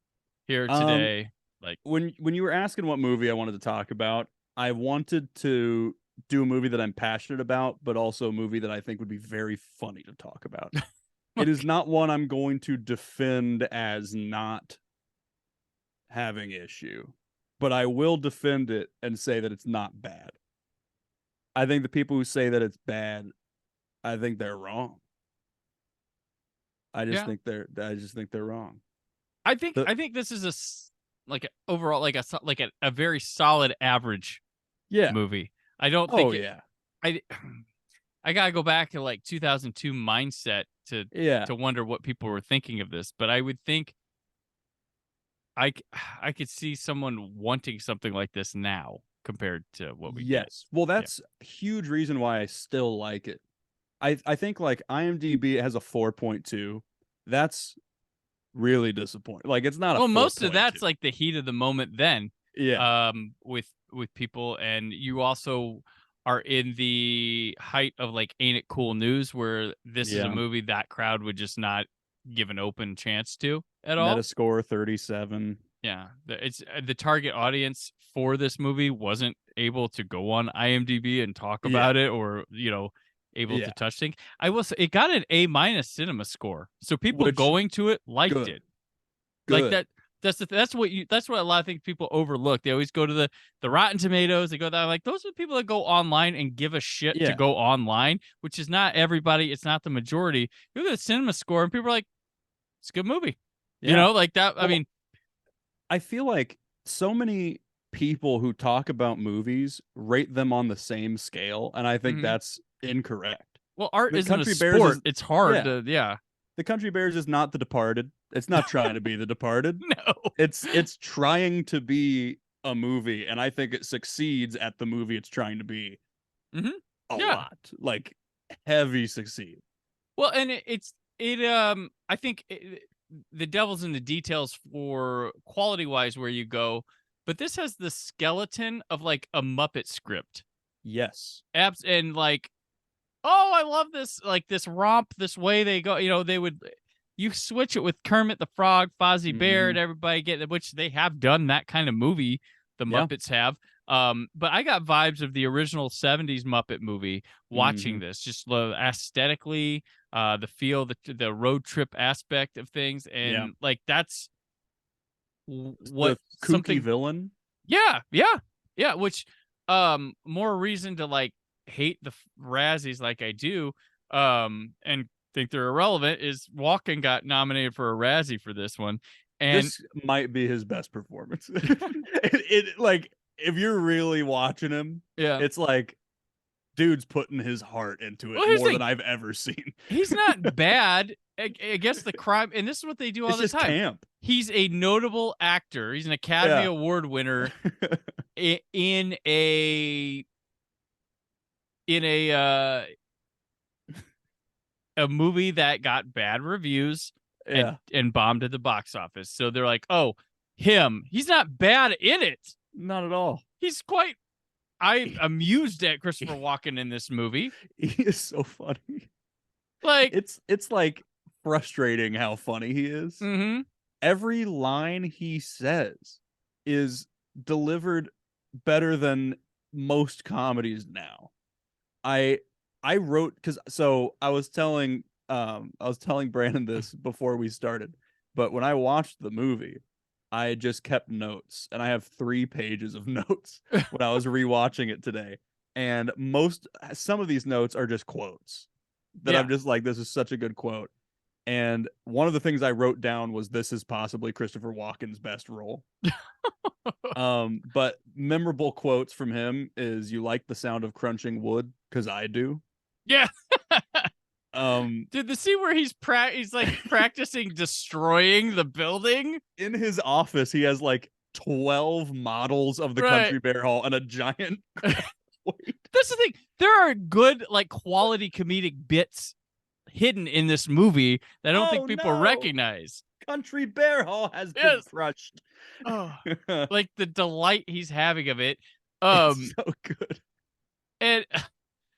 here today? Like when you were asking what movie I wanted to talk about, I wanted to do a movie that I'm passionate about, but also a movie that I think would be very funny to talk about. It is not one I'm going to defend as not having issue, but I will defend it and say that it's not bad. I think the people who say that it's bad, I think they're wrong. I just think they're wrong. I think this is overall a very solid average movie. I don't think I gotta go back to like 2002 mindset to wonder what people were thinking of this, but I would think I could see someone wanting something like this now compared to what we get. Well, that's a huge reason why I still like it. I think like IMDb has a 4.2. That's really disappointing. Like it's not a most of that's like the heat of the moment then. Yeah. With people, and you also are in the height of like Ain't It Cool News, where this is a movie that crowd would just not give an open chance to at all. Metascore 37. Yeah, it's the target audience for this movie wasn't able to go on IMDb and talk about it, or able to touch things. I will say it got an A- cinema score, so people going to it liked it. Good. Like that. That's what a lot of people overlook. They always go to the Rotten Tomatoes. They go there like those are the people that go online and give a shit to go online, which is not everybody. It's not the majority. You look at the cinema score and people are like, it's a good movie. Like that. Well, I mean, I feel like so many people who talk about movies rate them on the same scale, and I think that's incorrect. Well, art The isn't a Country Bears sport. is- It's hard yeah. to, The Country Bears is not The Departed. It's not trying to be The Departed. No. It's trying to be a movie, and I think it succeeds at the movie it's trying to be. Mhm. A Yeah. lot. Like heavy succeed. Well, and I think the devil's in the details for quality wise where you go, but this has the skeleton of like a Muppet script. Yes. And like, oh, I love this, like this romp, this way they go, you switch it with Kermit the Frog, Fozzie Bear, and everybody which they have done that kind of movie. The Muppets have. But I got vibes of the original 70s Muppet movie watching this, just aesthetically, the feel, the road trip aspect of things. And like, that's what the kooky villain. Yeah. Which, more reason to like hate the Razzies like I do, and think they're irrelevant is Walken got nominated for a Razzie for this one. And this might be his best performance. it like, if you're really watching him, it's like dude's putting his heart into it more than I've ever seen. He's not bad. I guess the crime, and this is what they do all the time. Camp. He's a notable actor. He's an Academy Award winner in a movie that got bad reviews and bombed at the box office. So they're like, oh, him. He's not bad in it. Not at all. He's quite. I'm amused at Christopher Walken in this movie. He is so funny. Like it's like frustrating how funny he is. Mm-hmm. Every line he says is delivered better than most comedies now. I wrote I was telling Brandon this before we started, but when I watched the movie, I just kept notes, and I have 3 pages of notes when I was rewatching it today. And some of these notes are just quotes that I'm just like, this is such a good quote. And one of the things I wrote down was, this is possibly Christopher Walken's best role. But memorable quotes from him is, "You like the sound of crunching wood? 'Cause I do." Yeah. Did the scene where he's like practicing destroying the building? In his office, he has like 12 models of the Country Bear Hall and a giant That's the thing. There are good, like, quality comedic bits hidden in this movie that I don't think people recognize. Country Bear Hall has been crushed. Oh, like the delight he's having of it. It's so good. And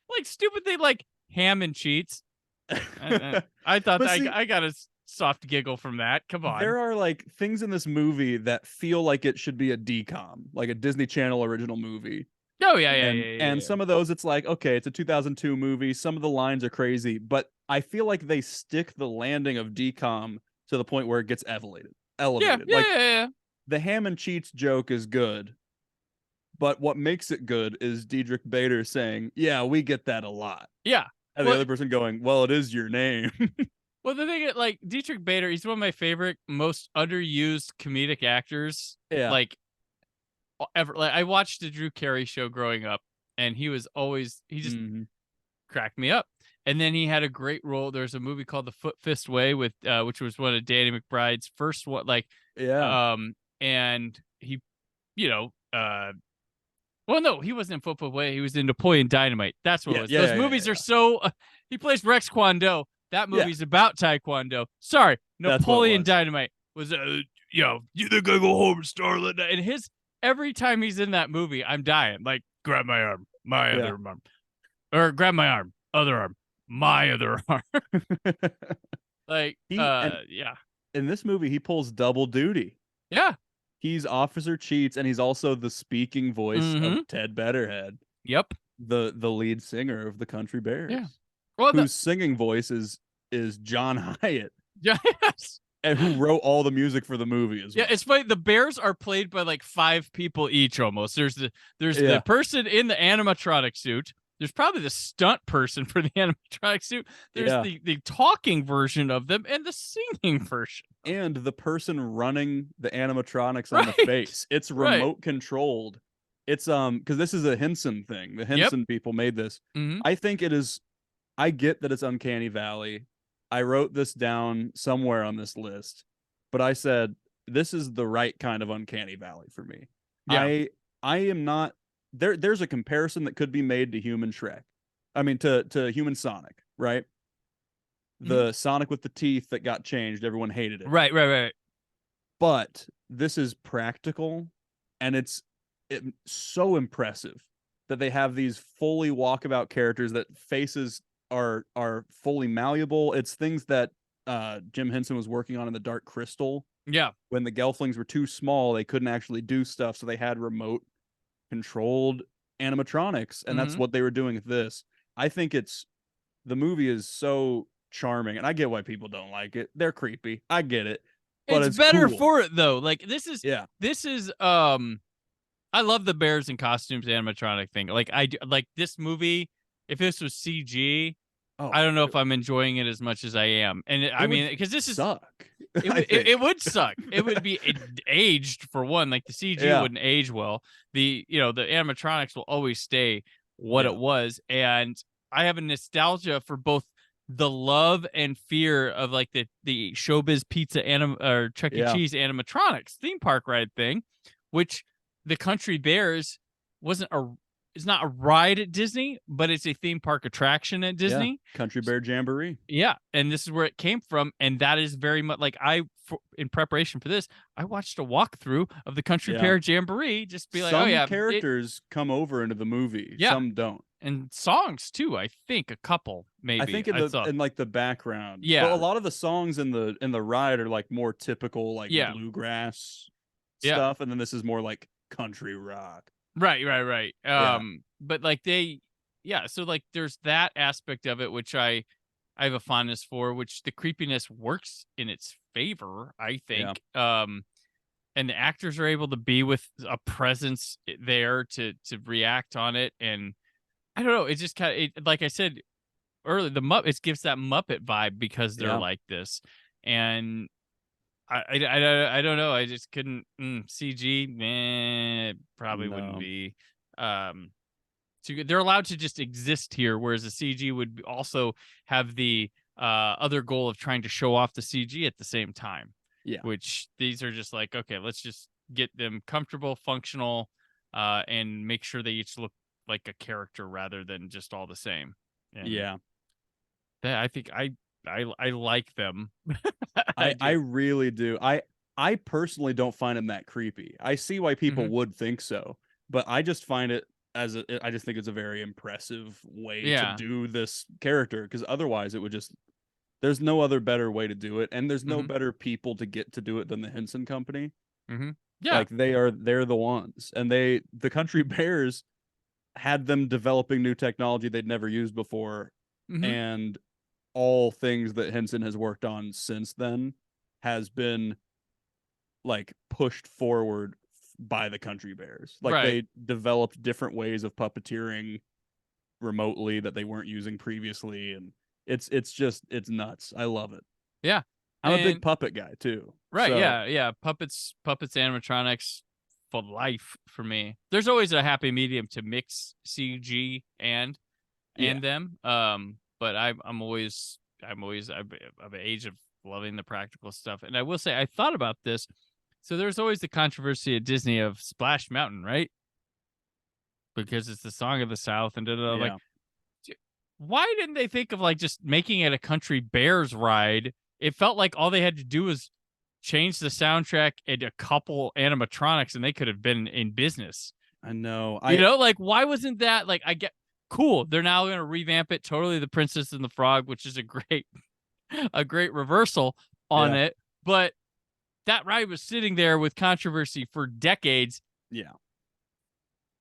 like stupid thing like ham and cheats. I thought I got a soft giggle from that. Come on. There are like things in this movie that feel like it should be a DCOM, like a Disney Channel original movie. Oh, yeah. And some of those, it's like, okay, it's a 2002 movie. Some of the lines are crazy, but I feel like they stick the landing of DCOM to the point where it gets elevated. Yeah. The ham and cheats joke is good, but what makes it good is Diedrich Bader saying, "Yeah, we get that a lot." Yeah. And the other person going, "Well, it is your name." Well, the thing is, like, Diedrich Bader, he's one of my favorite, most underused comedic actors. Yeah. Like, ever. Like, I watched the Drew Carey show growing up, and he just cracked me up. And then he had a great role. There's a movie called The Foot Fist Way with, which was one of Danny McBride's first one. Like, and he, well, no, he wasn't in Foot Fist Way. He was in Napoleon Dynamite. That's what it was. Those movies are so. He plays Rex Kwon-Do. That movie's about Taekwondo. Sorry, Napoleon Dynamite was. You think I go home, Starlet? And every time he's in that movie, I'm dying. Like, grab my arm, my other arm, or grab my arm, other arm, my other arm. Like, In this movie, he pulls double duty. Yeah. He's Officer Cheats, and he's also the speaking voice of Ted Betterhead. Yep. The lead singer of the Country Bears. Yeah. Well, whose singing voice is John Hyatt. Yes. And who wrote all the music for the movie as well. Yeah, it's funny. The Bears are played by like 5 people each almost. There's the person in the animatronic suit. There's probably the stunt person for the animatronic suit. There's the talking version of them and the singing version. and the person running the animatronics on the face, it's remote controlled. It's because this is a Henson thing. The Henson people made this. I think it is. I get that it's Uncanny Valley. I wrote this down somewhere on this list, but I said this is the right kind of Uncanny Valley for me. I am not there. There's a comparison that could be made to Human Shrek. I mean to Human Sonic, right? The Sonic with the teeth that got changed, everyone hated it. Right. But this is practical, and it's so impressive that they have these fully walkabout characters that faces are fully malleable. It's things that Jim Henson was working on in the Dark Crystal. Yeah. When the Gelflings were too small, they couldn't actually do stuff, so they had remote controlled animatronics, and that's what they were doing with this. I think the movie is so charming, and I get why people don't like it. They're creepy. I get it. But it's better cool. for it though. Like this is I love the bears and costumes animatronic thing. Like like this movie, if this was CG, I don't know if I'm enjoying it as much as I am. And I mean, because this is suck. It would suck. It would be aged for one. Like the CG wouldn't age well. The animatronics will always stay what it was. And I have a nostalgia for both the love and fear of like the Showbiz Pizza or Chuck E. Cheese animatronics theme park ride thing, which the Country Bears it's not a ride at Disney, but it's a theme park attraction at Disney. Country Bear Jamboree. Yeah, and this is where it came from, and that is very much like in preparation for this, I watched a walkthrough of the Country Bear Jamboree, just be like, some characters come over into the movie, some don't, and songs too. I think a couple, maybe. I think in like the background. Yeah, but a lot of the songs in the ride are like more typical like bluegrass stuff, and then this is more like country rock. Right. But like so like there's that aspect of it which I have a fondness for, which the creepiness works in its favor, I think. And the actors are able to be with a presence there to react on it, and I don't know, it's just kind of like I said earlier, it gives that Muppet vibe because they're like this, and I don't know. I just couldn't CG. Probably wouldn't be too good. They're allowed to just exist here, whereas the CG would also have the other goal of trying to show off the CG at the same time. Yeah, which these are just like, okay, let's just get them comfortable, functional, and make sure they each look like a character rather than just all the same. And I think I like them. I really do. I personally don't find them that creepy. I see why people would think so, but I just find it I just think it's a very impressive way to do this character, because otherwise it would just, there's no other better way to do it, and there's no better people to get to do it than the Henson Company. Yeah, like they're the ones, and the Country Bears had them developing new technology they'd never used before, and all things that Henson has worked on since then has been like pushed forward by the Country Bears. Like they developed different ways of puppeteering remotely that they weren't using previously, and it's nuts. I love it. Yeah, I'm a big puppet guy too. Right? So. Yeah. Puppets, animatronics for life for me. There's always a happy medium to mix CG and them. But I'm of an age of loving the practical stuff. And I will say, I thought about this. So there's always the controversy at Disney of Splash Mountain, right? Because it's the song of the South and like, why didn't they think of like just making it a Country Bears ride? It felt like all they had to do was change the soundtrack and a couple animatronics, and they could have been in business. I know. Like, why wasn't that like, I get cool. They're now going to revamp it totally. The Princess and the Frog, which is a great reversal on it. But that ride was sitting there with controversy for decades. Yeah.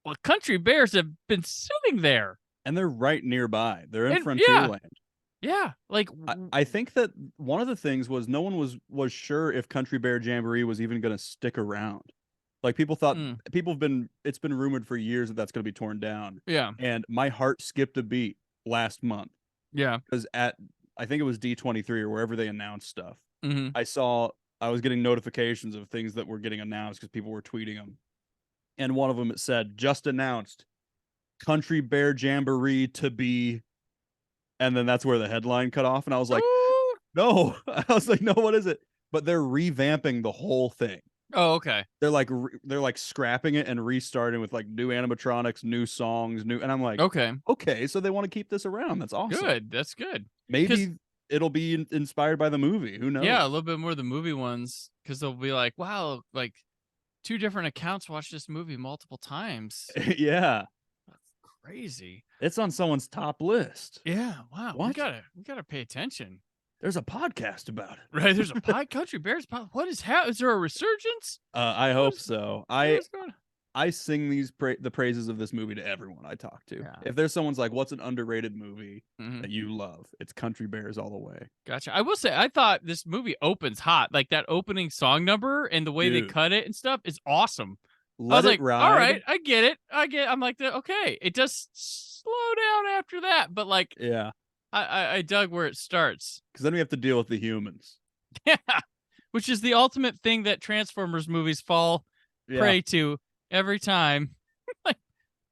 Well, Country Bears have been sitting there. And they're right nearby. They're in Frontierland. Yeah. Like, I think that one of the things was no one was sure if Country Bear Jamboree was even going to stick around. Like people thought, it's been rumored for years that that's going to be torn down. Yeah. And my heart skipped a beat last month. Yeah. Because I think it was D23 or wherever they announced stuff. Mm-hmm. I saw I was getting notifications of things that were getting announced because people were tweeting them. And one of them, it said, just announced Country Bear Jamboree to be. And then that's where the headline cut off. And I was like, no. I was like, no, what is it? But they're revamping the whole thing. Oh, okay. They're like scrapping it and restarting with like new animatronics, new songs, new. And I'm like, okay. So they want to keep this around. That's awesome. Good. That's good. Maybe it'll be inspired by the movie. Who knows? Yeah, a little bit more of the movie ones, because they'll be like, wow, like 2 different accounts watched this movie multiple times. Yeah. That's crazy. It's on someone's top list. Yeah. Wow. What? We gotta pay attention. There's a podcast about it. Right. There's a Country Bears podcast. What is is there a resurgence? I hope so. I sing the praises of this movie to everyone I talk to. Yeah. If there's someone's like, what's an underrated movie Mhm. that you love? It's Country Bears all the way. Gotcha. I will say, I thought this movie opens hot. Like that opening song number and the way they cut it and stuff is awesome. I was like, Ride. all right, I get it. I'm like, okay. It does slow down after that, but like, yeah, I dug where it starts. Because then we have to deal with the humans. Yeah, which is the ultimate thing that Transformers movies fall prey to every time. Like,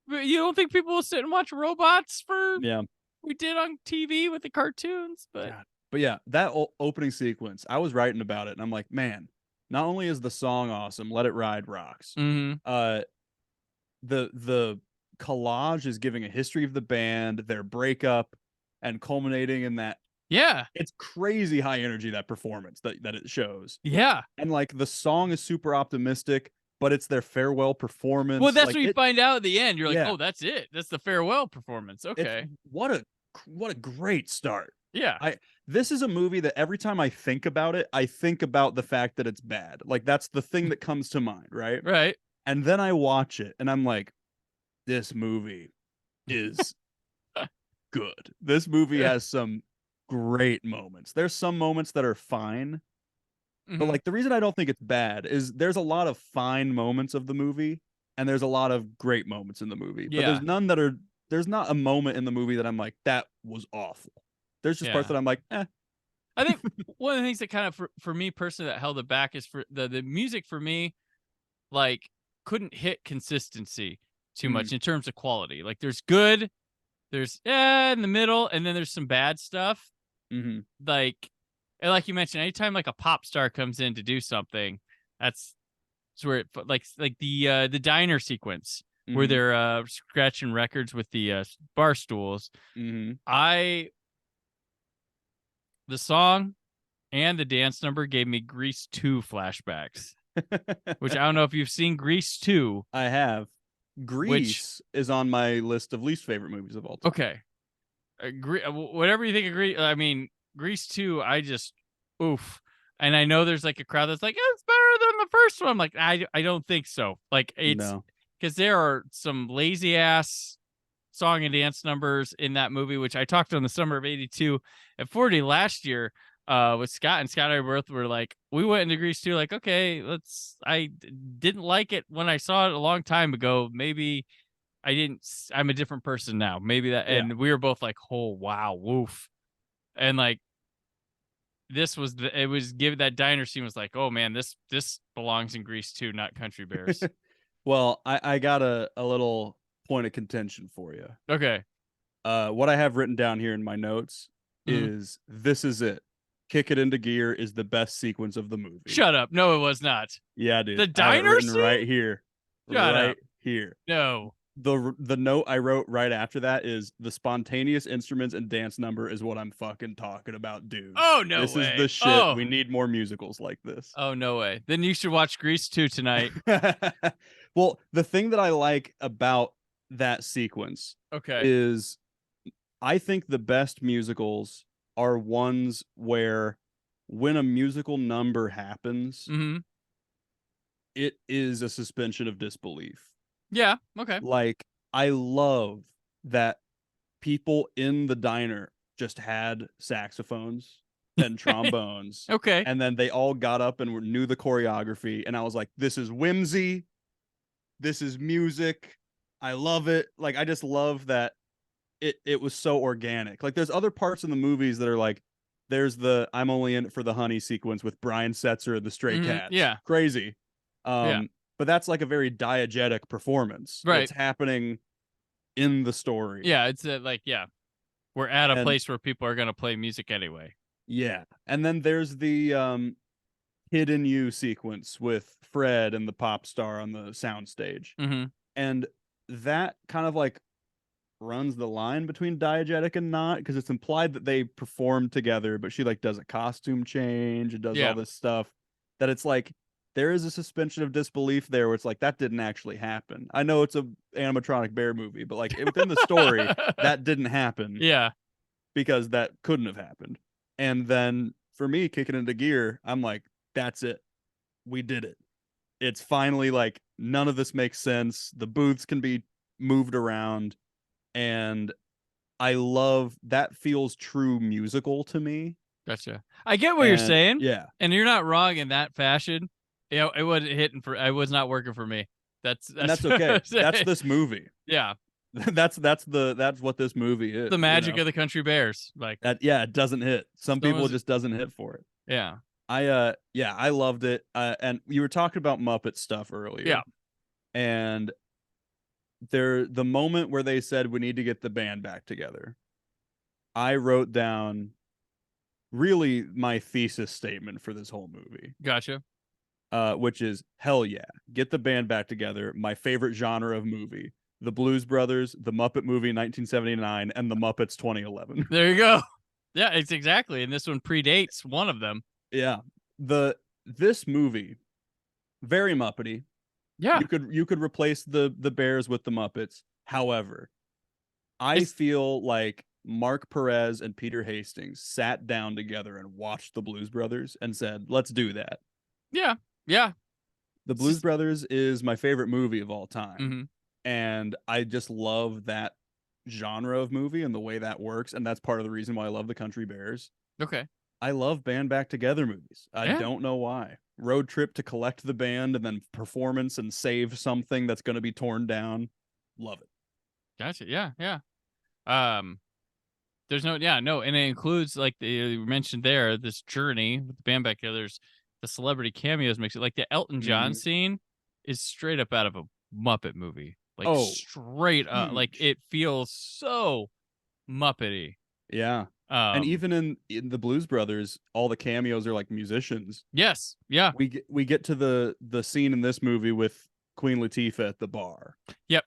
you don't think people will sit and watch robots we did on TV with the cartoons, but God. But yeah, that opening sequence, I was writing about it, and I'm like, man, not only is the song awesome, Let It Ride rocks. Mm-hmm. The collage is giving a history of the band, their breakup, and culminating in that. Yeah, it's crazy high energy, that performance that it shows. Yeah, and like the song is super optimistic, but it's their farewell performance. Well, that's like, what you find out at the end. You're like, yeah. oh, that's it. That's the farewell performance. Okay, what a great start. Yeah, this is a movie that every time I think about it, I think about the fact that it's bad. Like that's the thing that comes to mind, right? Right. And then I watch it, and I'm like, this movie is good. This movie has some great moments. There's some moments that are fine, but like the reason I don't think it's bad is there's a lot of fine moments of the movie, and there's a lot of great moments in the movie. But there's none that are. There's not a moment in the movie that I'm like, that was awful. There's just parts that I'm like, eh. I think one of the things that kind of for me personally that held it back is for the music for me, like couldn't hit consistency too much in terms of quality. Like there's good, there's in the middle, and then there's some bad stuff. Like, and like you mentioned, anytime like a pop star comes in to do something, that's where it like the diner sequence where they're scratching records with the bar stools. The song and the dance number gave me Grease 2 flashbacks, which I don't know if you've seen Grease 2. I have. Grease is on my list of least favorite movies of all time. Okay. Whatever you think of Grease, I mean, Grease 2, I just, oof. And I know there's like a crowd that's like, it's better than the first one. I'm like, I don't think so. Like, it's because there are some lazy ass song and dance numbers in that movie, which I talked on the summer of '82 at 40 last year with Scott, and Scott and I both were like, we went into Grease 2, like, okay, I didn't like it when I saw it a long time ago. Maybe I'm a different person now. Maybe that, and we were both like, oh, wow, woof. And like, that diner scene was like, oh man, this belongs in Grease 2, not Country Bears. Well, I got a little point of contention for you. Okay. What I have written down here in my notes is this is it. Kick It Into Gear is the best sequence of the movie. Shut up. No, it was not. Yeah, dude. The diner scene? Right here. Shut up. Here. No. The note I wrote right after that is the spontaneous instruments and dance number is what I'm fucking talking about, dude. Oh, no this way. This is the shit. Oh. We need more musicals like this. Oh, no way. Then you should watch Grease 2 tonight. Well, the thing that I like about that sequence is I think the best musicals are ones where when a musical number happens, it is a suspension of disbelief. Yeah. Okay. Like, I love that people in the diner just had saxophones and trombones. Okay. And then they all got up and knew the choreography. And I was like, this is whimsy. This is music. I love it. Like, I just love that it was so organic. Like, there's other parts in the movies that are like, There's the I'm only in it for the honey sequence with Brian Setzer and the Stray Cats. Yeah. Crazy. Yeah. But that's like a very diegetic performance. Right. It's happening in the story. Yeah, it's we're at a And- place where people are going to play music anyway. Yeah. And then there's the Hidden You sequence with Fred and the pop star on the soundstage. Mm-hmm. And that kind of like runs the line between diegetic and not, because it's implied that they perform together, but she like does a costume change and does all this stuff that it's like there is a suspension of disbelief there where it's like that didn't actually happen. I know it's a animatronic bear movie, but like within the story that didn't happen. Yeah. Because that couldn't have happened. And then for me, kicking into gear, I'm like, that's it. We did it. It's finally like none of this makes sense. The booths can be moved around. And I love that. Feels true musical to me. Gotcha. I get what you're saying. Yeah. And you're not wrong in that fashion. You know, it wasn't hitting for, it was not working for me. That's okay. That's this movie. Yeah. That's what this movie is. The magic of the Country Bears. Like that. Yeah. It doesn't hit. Some people just doesn't hit for it. Yeah. I loved it. And you were talking about Muppet stuff earlier. Yeah. And the moment where they said we need to get the band back together, I wrote down really my thesis statement for this whole movie. Gotcha. Which is hell yeah, get the band back together. My favorite genre of movie: the Blues Brothers, the Muppet Movie 1979, and the Muppets 2011. There you go. Yeah, it's exactly. And this one predates one of them. Yeah. This movie, very Muppety. Yeah. You could replace the Bears with the Muppets. However, I feel like Mark Perez and Peter Hastings sat down together and watched the Blues Brothers and said, let's do that. Yeah. Yeah. The Blues Brothers is my favorite movie of all time. Mm-hmm. And I just love that genre of movie and the way that works. And that's part of the reason why I love the Country Bears. Okay. I love band back together movies. I don't know why. Road trip to collect the band and then performance and save something that's going to be torn down. Love it. Gotcha. Yeah. Yeah. There's no, and it includes like you mentioned there, this journey with the band back together. There's the celebrity cameos makes it like the Elton John scene is straight up out of a Muppet movie. Like straight up, like it feels so Muppety. Yeah. And even in the Blues Brothers, all the cameos are like musicians. Yes. Yeah. We get to the scene in this movie with Queen Latifah at the bar. Yep.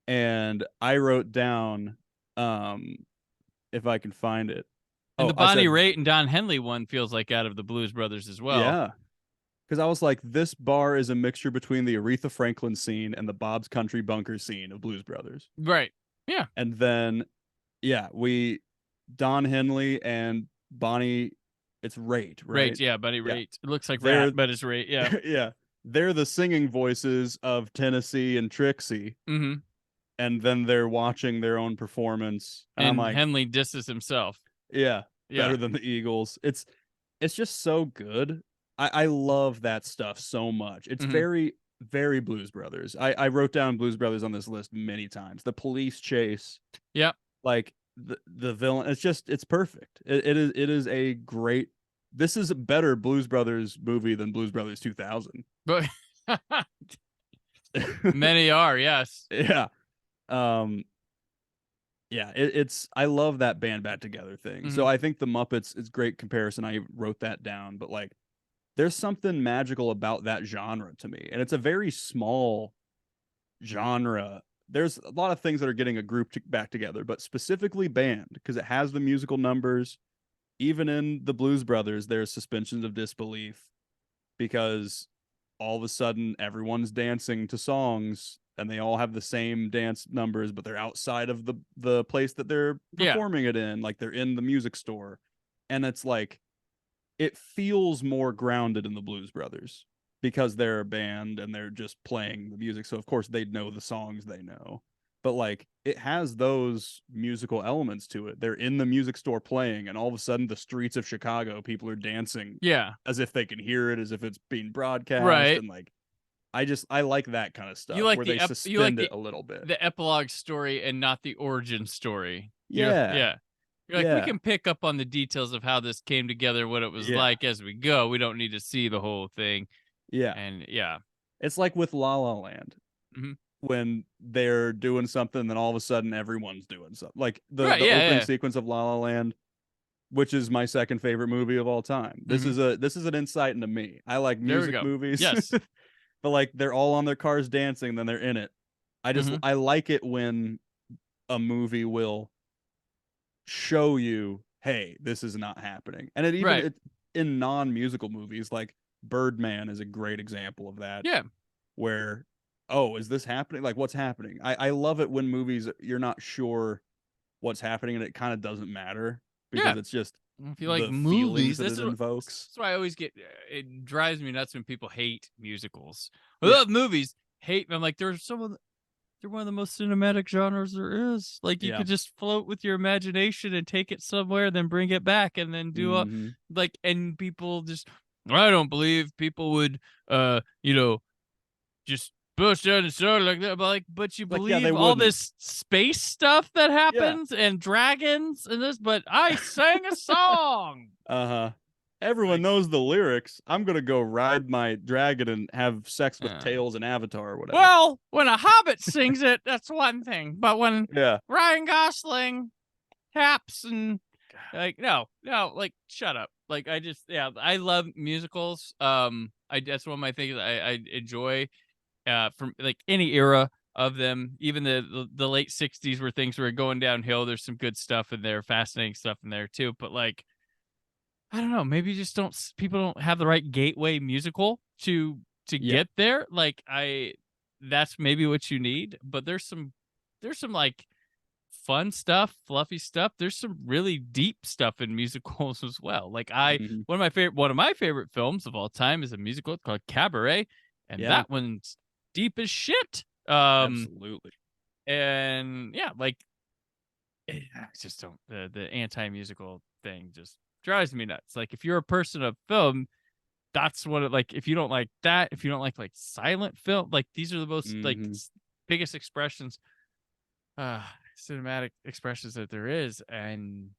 And I wrote down, if I can find it. And the Bonnie Raitt and Don Henley one feels like out of the Blues Brothers as well. Yeah. Because I was like, this bar is a mixture between the Aretha Franklin scene and the Bob's Country Bunker scene of Blues Brothers. Right. Yeah. And then, Don Henley and Bonnie, it's Raitt, right? Raitt, yeah, Bonnie Raitt. It looks like Rat, but it's Raitt, yeah. Yeah. They're the singing voices of Tennessee and Trixie. Mm-hmm. And then they're watching their own performance. And I'm like, Henley disses himself. Yeah. Better than the Eagles. It's just so good. I love that stuff so much. It's very, very Blues Brothers. I wrote down Blues Brothers on this list many times. The police chase. Yep. Like the villain. It's perfect. It is a great. This is a better Blues Brothers movie than Blues Brothers 2000. But many are, yes. Yeah. Yeah, it's I love that band back together thing. So I think the Muppets is great comparison. I wrote that down, but like there's something magical about that genre to me. And it's a very small genre. There's a lot of things that are getting a group back together, but specifically band, because it has the musical numbers. Even in the Blues Brothers, there's suspensions of disbelief because all of a sudden everyone's dancing to songs and they all have the same dance numbers, but they're outside of the place that they're performing it in. Like they're in the music store. And it's like, it feels more grounded in the Blues Brothers because they're a band and they're just playing the music. So of course they'd know the songs they know, but like it has those musical elements to it. They're in the music store playing and all of a sudden the streets of Chicago, people are dancing as if they can hear it, as if it's being broadcast. Right. And like, I like that kind of stuff you like where the they suspend it a little bit. The epilogue story and not the origin story. Yeah. You're like, we can pick up on the details of how this came together, what it was like as we go. We don't need to see the whole thing. Yeah. And it's like with La La Land. Mm-hmm. When they're doing something, then all of a sudden everyone's doing something. Like the opening sequence of La La Land, which is my second favorite movie of all time. This is an insight into me. I like music movies. Yes. But like they're all on their cars dancing, then they're in it. I like it when a movie will show you, hey, this is not happening. And it in non-musical movies, like Birdman is a great example of that. Yeah. Where, oh, is this happening? Like, what's happening? I love it when movies, you're not sure what's happening and it kind of doesn't matter because it's just if you like the movies, that it invokes. That's why I always get, it drives me nuts when people hate musicals. I love movies, I'm like, they're one of the most cinematic genres there is. Like, you could just float with your imagination and take it somewhere, then bring it back, and then do and people just, I don't believe people would, just push down and start like that. But you believe all this space stuff that happens and dragons and this, but I sang a song. Everyone knows the lyrics. I'm gonna go ride my dragon and have sex with Tails and Avatar or whatever. Well, when a hobbit sings it, that's one thing. But when Ryan Gosling taps and like no, like shut up. Like I love musicals. That's one of my things I enjoy from like any era of them. Even the late 60s where things were going downhill. There's some good stuff in there, fascinating stuff in there too. But like, I don't know, maybe just people don't have the right gateway musical to get there. Like that's maybe what you need, but there's some like fun stuff, fluffy stuff. There's some really deep stuff in musicals as well. Like one of my favorite films of all time is a musical called Cabaret, and that one's deep as shit. Absolutely. And like I just don't, the anti-musical thing just drives me nuts. Like, if you're a person of film, that's what it, like, if you don't like that, if you don't like silent film, like these are the most like biggest expressions, cinematic expressions that there is. And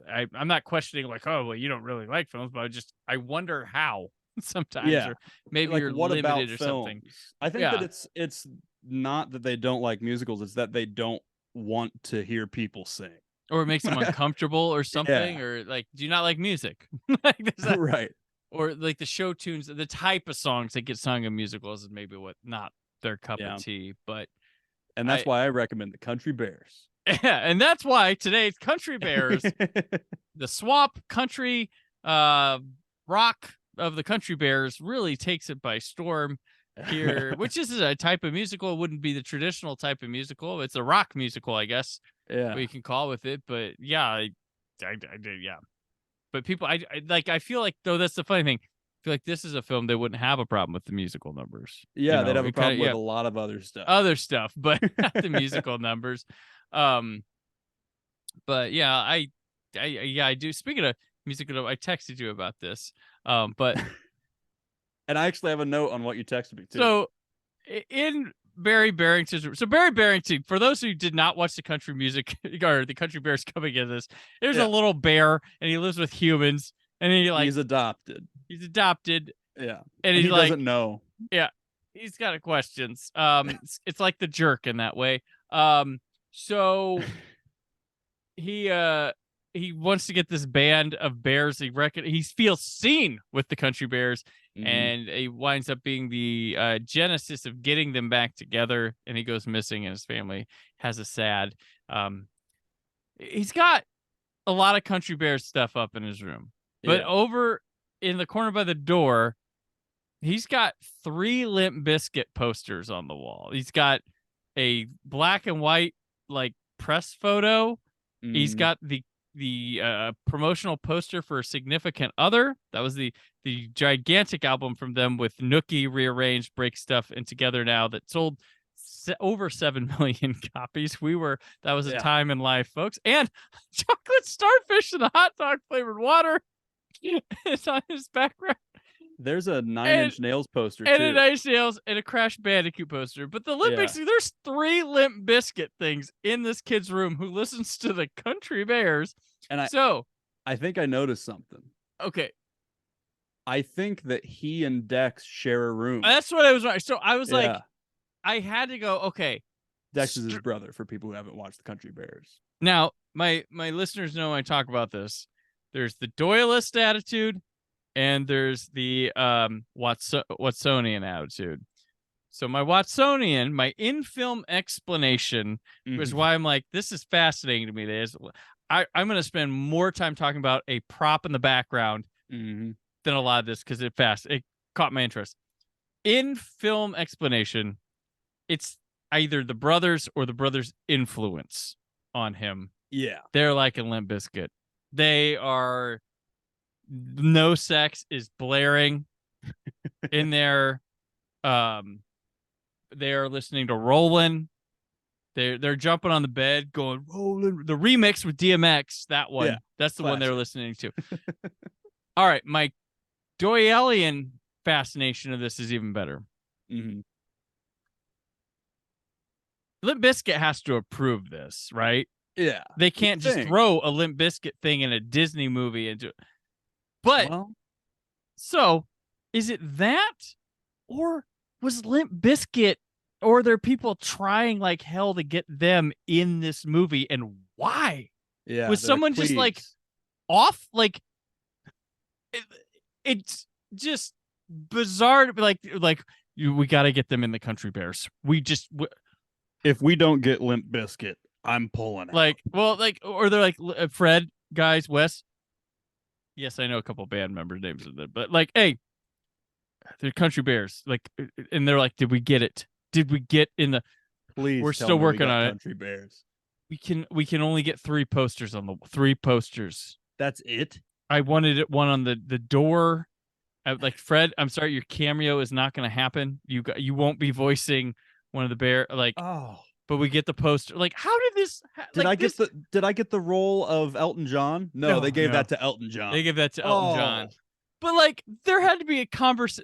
I'm not questioning like, oh well, you don't really like films, but I wonder how sometimes, or maybe like, you're what limited about or films? something. I think that it's not that they don't like musicals, it's that they don't want to hear people sing. Or it makes them uncomfortable or something, or like, do you not like music? Like, right. Or like the show tunes, the type of songs that get sung in musicals is maybe not their cup of tea. And that's why I recommend the Country Bears. Yeah, and that's why today's Country Bears, the swamp country rock of the Country Bears, really takes it by storm here, which is a type of musical. It wouldn't be the traditional type of musical. It's a rock musical, I guess. Yeah, we can call with it, but I but people, I feel like, though, that's the funny thing. I feel like this is a film they wouldn't have a problem with the musical numbers. Yeah, they'd have a problem with a lot of other stuff, but not the musical numbers. But yeah, I do. Speaking of musical, I texted you about this. But and I actually have a note on what you texted me too. So in Barry Barrington's, Barry Barrington, for those who did not watch the country music or the Country Bears coming in this, there's a little bear and he lives with humans, and he's adopted. Yeah. And he doesn't know. Yeah. He's got questions. It's like The Jerk in that way. So he wants to get this band of bears. He feels seen with the Country Bears, and he winds up being the genesis of getting them back together. And he goes missing, and his family has a sad. He's got a lot of Country Bears stuff up in his room, but over in the corner by the door, he's got 3 Limp Bizkit posters on the wall. He's got a black and white like press photo. He's got the promotional poster for Significant Other. That was the gigantic album from them with Nookie rearranged, Break Stuff, and Together Now that sold over 7 million copies. That was a time in life, folks. And chocolate starfish and the hot dog flavored water is on his background. There's a Nine Inch Nails poster and too. a Nine Inch Nails and a Crash Bandicoot poster. But the Limp Bizkit, there's 3 Limp Bizkit things in this kid's room who listens to the Country Bears. And I think I noticed something. Okay. I think that he and Dex share a room. That's what I was right. So I was like, I had to go, okay. Dex is his brother for people who haven't watched the Country Bears. Now, my listeners know I talk about this. There's the Doyleist attitude and there's the Watsonian attitude. So my Watsonian, my in-film explanation was why I'm like, this is fascinating to me. I'm going to spend more time talking about a prop in the background than a lot of this because it caught my interest. In film explanation, it's either the brothers or the brothers' influence on him. Yeah. They're like a Limp Bizkit. They are No Sex is blaring in there. They are listening to Rollin'. They're jumping on the bed, going Rollin'. The remix with DMX, that one. Yeah, that's the one they're listening to. All right, my Doylean fascination of this is even better. Limp Bizkit has to approve this, right? Yeah. They can't just throw a Limp Bizkit thing in a Disney movie into it. But so is it that, or was Limp Bizkit or there people trying like hell to get them in this movie, and why? Yeah. Was someone just like off? Like it's just bizarre to be like we got to get them in the Country Bears. If we don't get Limp Bizkit, I'm pulling it. Or they're like, Fred, guys, Wes. Yes, I know a couple band members' names of them, but like, hey, they're Country Bears. Like, and they're like, did we get it? Did we get in the? Please, we're still working on Country Bears. We can only get 3 posters on the 3 posters. That's it. I wanted one on the door. Like, Fred, I'm sorry, your cameo is not going to happen. You won't be voicing one of the bear. Like, but we get the poster. Like, how did this? Did I get the role of Elton John? No, they gave that to Elton John. They gave that to Elton John. But like, there had to be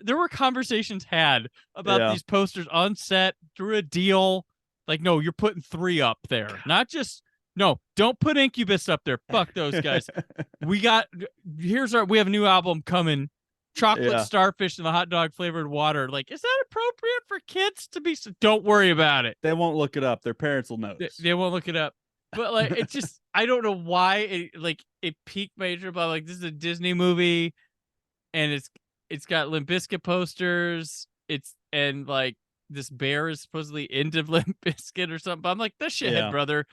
there were conversations had about these posters on set through a deal. Like, no, you're putting 3 up there, not just don't put Incubus up there. Fuck those guys. We have a new album coming. Chocolate starfish and the hot dog flavored water. Like, is that appropriate for kids to be? Don't worry about it. They won't look it up. Their parents will notice. They won't look it up. But like, it's just, I don't know why it piqued my interest. But like, this is a Disney movie, and it's got Limp Bizkit posters. And like, this bear is supposedly into Limp Bizkit or something. But I'm like, this shithead brother,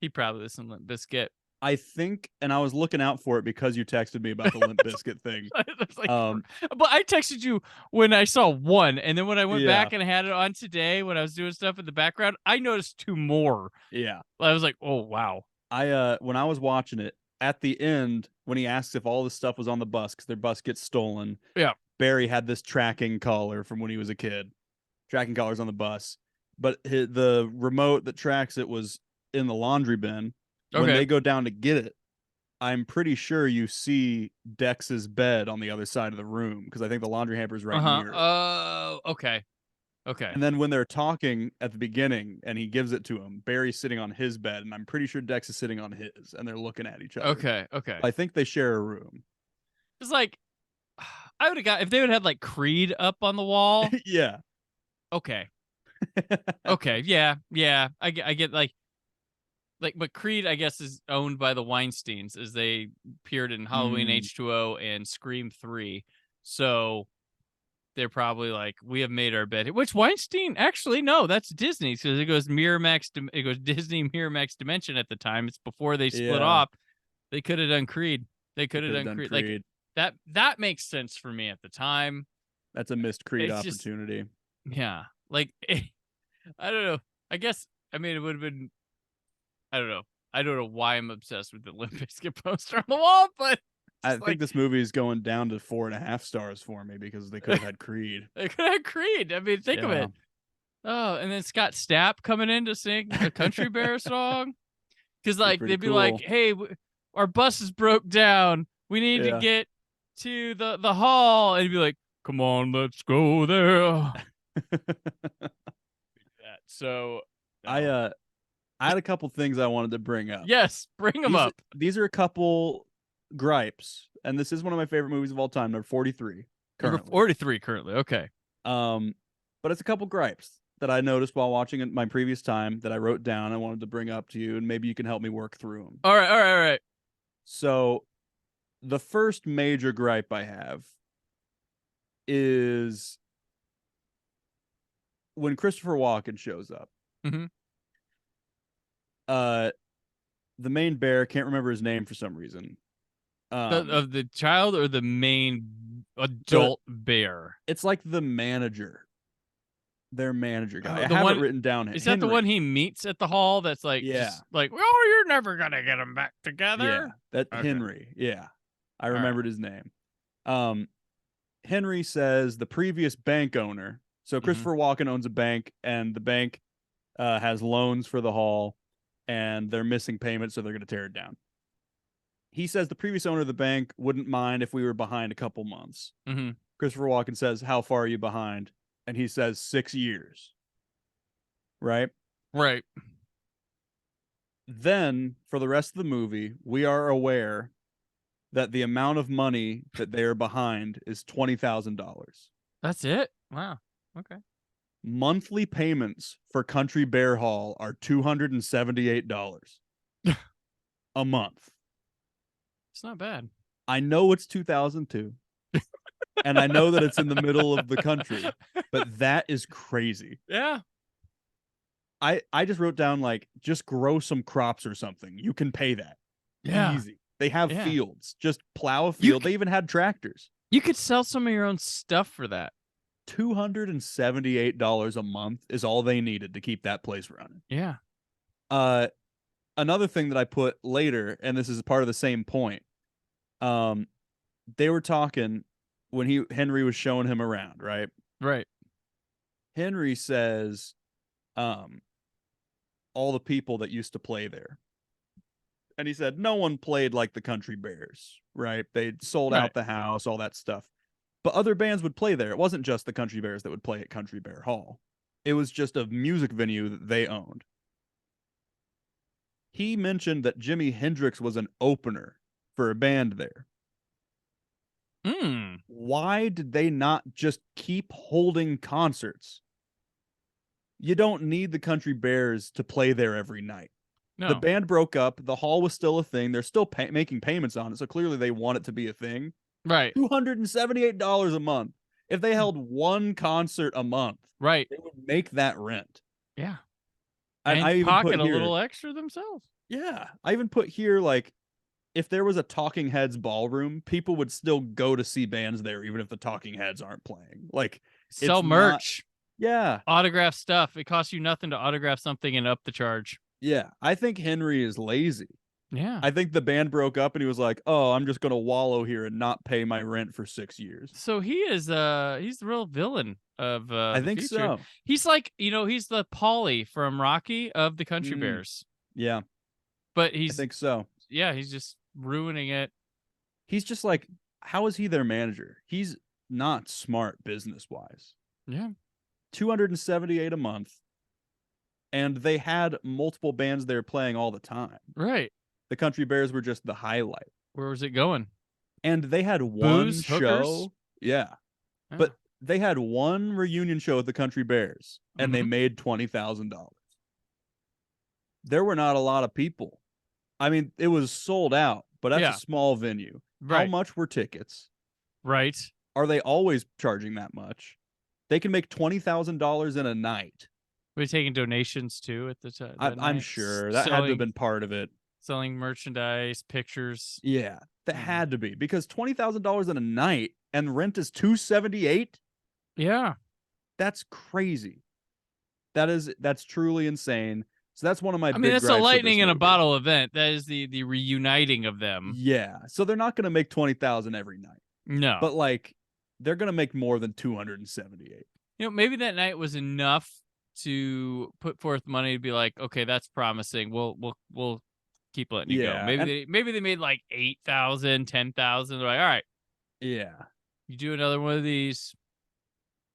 he probably listened to Limp Bizkit. I think, and I was looking out for it because you texted me about the Limp Bizkit thing. But I texted you when I saw 1, and then when I went back and had it on today, when I was doing stuff in the background, I noticed 2 more. Yeah, I was like, oh wow. When I was watching it at the end, when he asks if all this stuff was on the bus because their bus gets stolen, Barry had this tracking collar from when he was a kid. Tracking collars on the bus, but the remote that tracks it was in the laundry bin. When they go down to get it, I'm pretty sure you see Dex's bed on the other side of the room because I think the laundry hamper is right near. Oh, okay. And then when they're talking at the beginning and he gives it to him, Barry's sitting on his bed, and I'm pretty sure Dex is sitting on his, and they're looking at each other. Okay. I think they share a room. It's like, I would have got if they would have had like Creed up on the wall. Yeah. Okay. Yeah. I get like, but Creed, I guess, is owned by the Weinsteins, as they appeared in Halloween H2O and Scream 3. So they're probably like, we have made our bed. Which Weinstein, actually, no, that's Disney, because it goes Disney Miramax Dimension at the time. It's before they split off. They could have done Creed. They could have done Creed. Like that makes sense for me at the time. That's a missed Creed opportunity. Like, I don't know. I guess, I mean, it would have been. I don't know why I'm obsessed with the Limp Bizkit poster on the wall, but I think this movie is going down to 4.5 stars for me because they could have had Creed. They could have had Creed. I mean, think of it. Oh, and then Scott Stapp coming in to sing a Country Bear song. Because like they'd be like, "Hey, our bus is broke down. We need to get to the hall," and he'd be like, Come on, let's go there. So I had a couple things I wanted to bring up. yes, bring them up. These are a couple gripes, and this is one of my favorite movies of all time. Number 43 currently. Number 43 currently. Okay. But it's a couple gripes that I noticed while watching it my previous time that I wrote down. I wanted to bring up to you, and maybe you can help me work through them. All right. So, the first major gripe I have is when Christopher Walken shows up. Mm-hmm. The main bear, can't remember his name for some reason. Of the child or the main adult bear? It's like the manager. Their manager guy. I The have one- it written down. Is that the one he meets at the hall? That's like, Yeah. just like, oh, you're never gonna get them back together. Yeah, that Okay. Henry. Yeah, I right. remembered his name. Henry says the previous bank owner. So Christopher Walken owns a bank, and the bank has loans for the hall, and they're missing payments, so they're going to tear it down. He says the previous owner of the bank wouldn't mind if we were behind a couple months. Mm-hmm. Christopher Walken says, "How far are you behind?" And he says 6 years. Right? Right. Then, for the rest of the movie, we are aware that the amount of money that they are behind is $20,000. That's it? Wow. Okay. Monthly payments for Country Bear Hall are $278 a month. It's not bad. I know it's 2002, and I know that it's in the middle of the country, but that is crazy. Yeah. I just wrote down, like, just grow some crops or something. You can pay that. Yeah. Easy. They have Yeah. fields. Just plow a field. They even had tractors. You could sell some of your own stuff for that. $278 a month is all they needed to keep that place running. Yeah. Another thing that I put later, and this is part of the same point. They were talking when Henry was showing him around, right? Right. Henry says, all the people that used to play there. And he said, no one played like the Country Bears, right? They'd sold out the house, all that stuff. But other bands would play there. It wasn't just the Country Bears that would play at Country Bear Hall. It was just a music venue that they owned. He mentioned that Jimi Hendrix was an opener for a band there. Why did they not just keep holding concerts? You don't need the Country Bears to play there every night. No. The band broke up. The hall was still a thing. They're still making payments on it, so clearly they want it to be a thing. Right. $278 a month. If they held one concert a month, right, they would make that rent. Yeah. And And I even pocket put a here, little extra themselves. Yeah. I even put here, like, if there was a Talking Heads ballroom, people would still go to see bands there, even if the Talking Heads aren't playing. Like, Sell it's merch. Yeah. Autograph stuff. It costs you nothing to autograph something and up the charge. Yeah. I think Henry is lazy. Yeah. I think the band broke up and he was like, oh, I'm just going to wallow here and not pay my rent for 6 years. So he is he's the real villain of I the think future. so. He's like, he's the Paulie from Rocky of the Country Bears. Yeah. But I think so. Yeah, he's just ruining it. He's just like, how is he their manager? He's not smart business-wise. Yeah. $278 a month. And they had multiple bands there playing all the time. Right. The Country Bears were just the highlight. Where was it going? And they had one Booze, show. hookers? Yeah. Yeah. But they had one reunion show at the Country Bears, and they made $20,000. There were not a lot of people. I mean, it was sold out, but that's a small venue. How Right. much were tickets? Right. Are they always charging that much? They can make $20,000 in a night. Were you taking donations too at the time? I'm sure that had to have been part of it. Selling merchandise, pictures. Yeah, that had to be, because $20,000 in a night and rent is $278. Yeah, that's crazy. That's truly insane. So that's one of my. I mean, big that's a gripes with lightning this in a movie. bottle event. That is the reuniting of them. Yeah, so they're not going to make 20,000 every night. No, but like they're going to make more than 278. Maybe that night was enough to put forth money to be like, okay, that's promising. We'll keep letting you go. Maybe they made like 8,000, 10,000. They're like, all right, yeah, You do another one of these,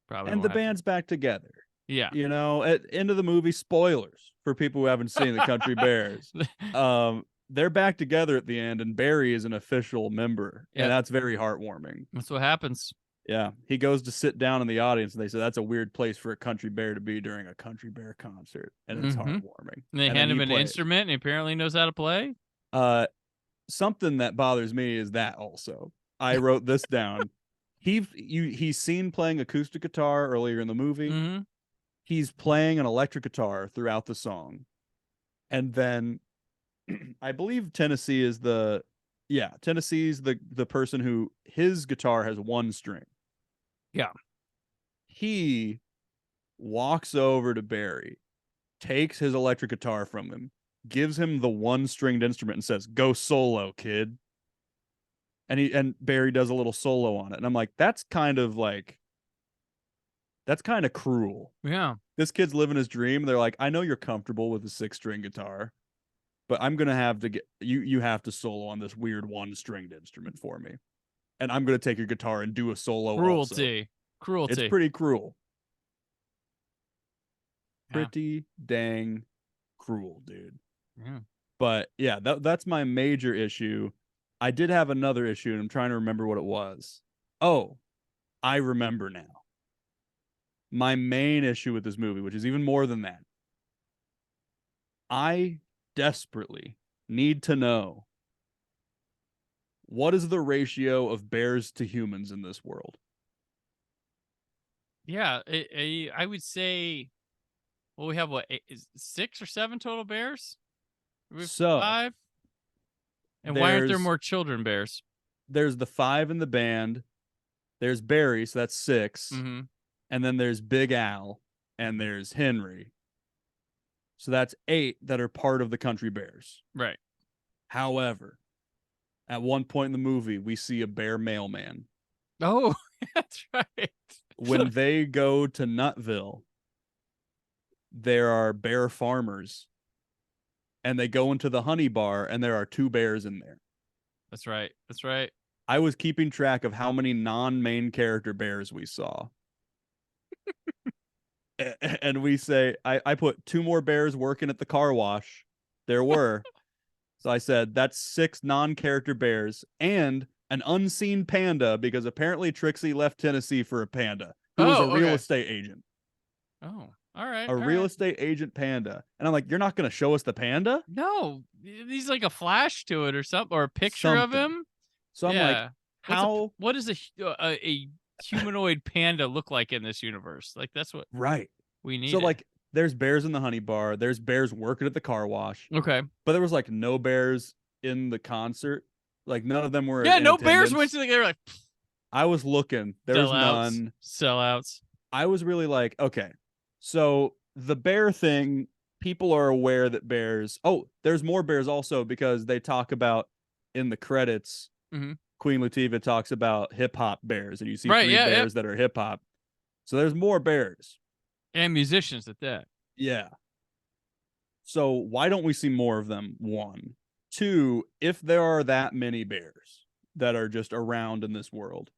probably And won't the happen. band's back together. Yeah. You know, at end of the movie, spoilers for people who haven't seen the Country Bears. They're back together at the end, and Barry is an official member, and that's very heartwarming. That's what happens. Yeah, he goes to sit down in the audience, and they say that's a weird place for a Country Bear to be during a Country Bear concert, and it's heartwarming. And they and hand then him an plays. instrument, and he apparently knows how to play. Something that bothers me is that also. I wrote this down. He's seen playing acoustic guitar earlier in the movie. He's playing an electric guitar throughout the song, and then I believe Tennessee's the person who his guitar has one string. Yeah. He walks over to Barry, takes his electric guitar from him, gives him the one stringed instrument and says, "Go solo, kid." And Barry does a little solo on it. And I'm like, that's kind of cruel. Yeah. This kid's living his dream. They're like, I know you're comfortable with a 6-string guitar, but I'm going to have to you have to solo on this weird one-stringed instrument for me. And I'm going to take your guitar and do a solo. Cruelty. It's pretty cruel. Yeah. Pretty dang cruel, dude. Yeah. But yeah, that's my major issue. I did have another issue, and I'm trying to remember what it was. Oh, I remember now. My main issue with this movie, which is even more than that, I desperately need to know, what is the ratio of bears to humans in this world? Yeah, I would say, well, we have what, 6 or 7 total bears? So 5? And why aren't there more children bears? There's the 5 in the band. There's Barry, so that's 6. And then there's Big Al, and there's Henry. So that's 8 that are part of the Country Bears. Right. However, at one point in the movie, we see a bear mailman. Oh, that's right. When they go to Nutville, there are bear farmers, and they go into the honey bar, and there are 2 bears in there. That's right. That's right. I was keeping track of how many non-main character bears we saw. And we say, I put 2 more bears working at the car wash. There were. So I said, that's 6 non-character bears and an unseen panda, because apparently Trixie left Tennessee for a panda who was a real estate agent. Oh, all right. A real estate agent panda. And I'm like, you're not going to show us the panda? No, he's like a flash to it or something, or a picture of him. So I'm like, how? What does a humanoid panda look like in this universe? Like, that's what we need. So like, there's bears in the honey bar. There's bears working at the car wash. Okay. But there was like no bears in the concert. Like, none of them were. Yeah, no attendance. bears went to the. They were like, I was looking. There was none. Sellouts. I was really like, okay. So the bear thing, people are aware that bears. Oh, there's more bears also, because they talk about in the credits. Queen Latifah talks about hip hop bears, and you see 3 bears that are hip hop. So there's more bears and musicians at that. Yeah. So why don't we see more of them? 1, 2. If there are that many bears that are just around in this world,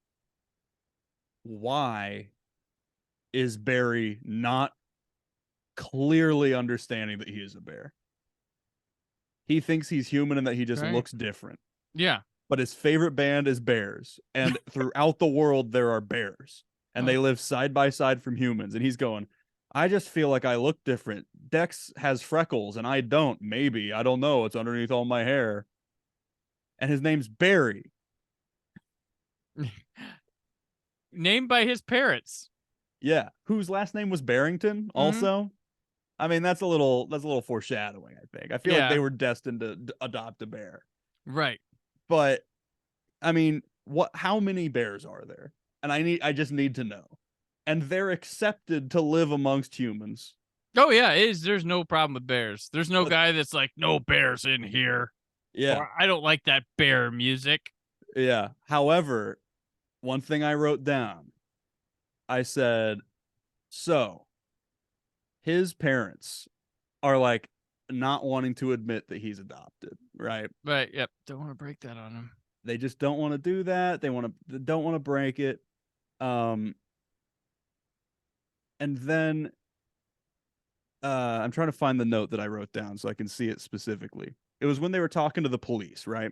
why is Barry not clearly understanding that he is a bear? He thinks he's human and that he just looks different. Yeah. But his favorite band is bears. And throughout the world, there are bears. And they live side by side from humans. And he's going, I just feel like I look different. Dex has freckles and I don't. Maybe. I don't know. It's underneath all my hair. And his name's Barry. Named by his parents. Yeah. Whose last name was Barrington also. I mean, that's a little foreshadowing, I think. I feel like they were destined to adopt a bear. Right. But I mean, how many bears are there? And I just need to know. And they're accepted to live amongst humans. Oh yeah, there's no problem with bears. There's no guy that's like, no bears in here. Yeah. Or, I don't like that bear music. Yeah. However, one thing I wrote down, I said, so his parents are like not wanting to admit that he's adopted, right? Right. Yep. Don't want to break that on him. They just don't want to do that. They don't want to break it. And then I'm trying to find the note that I wrote down so I can see it specifically. It was when they were talking to the police, right?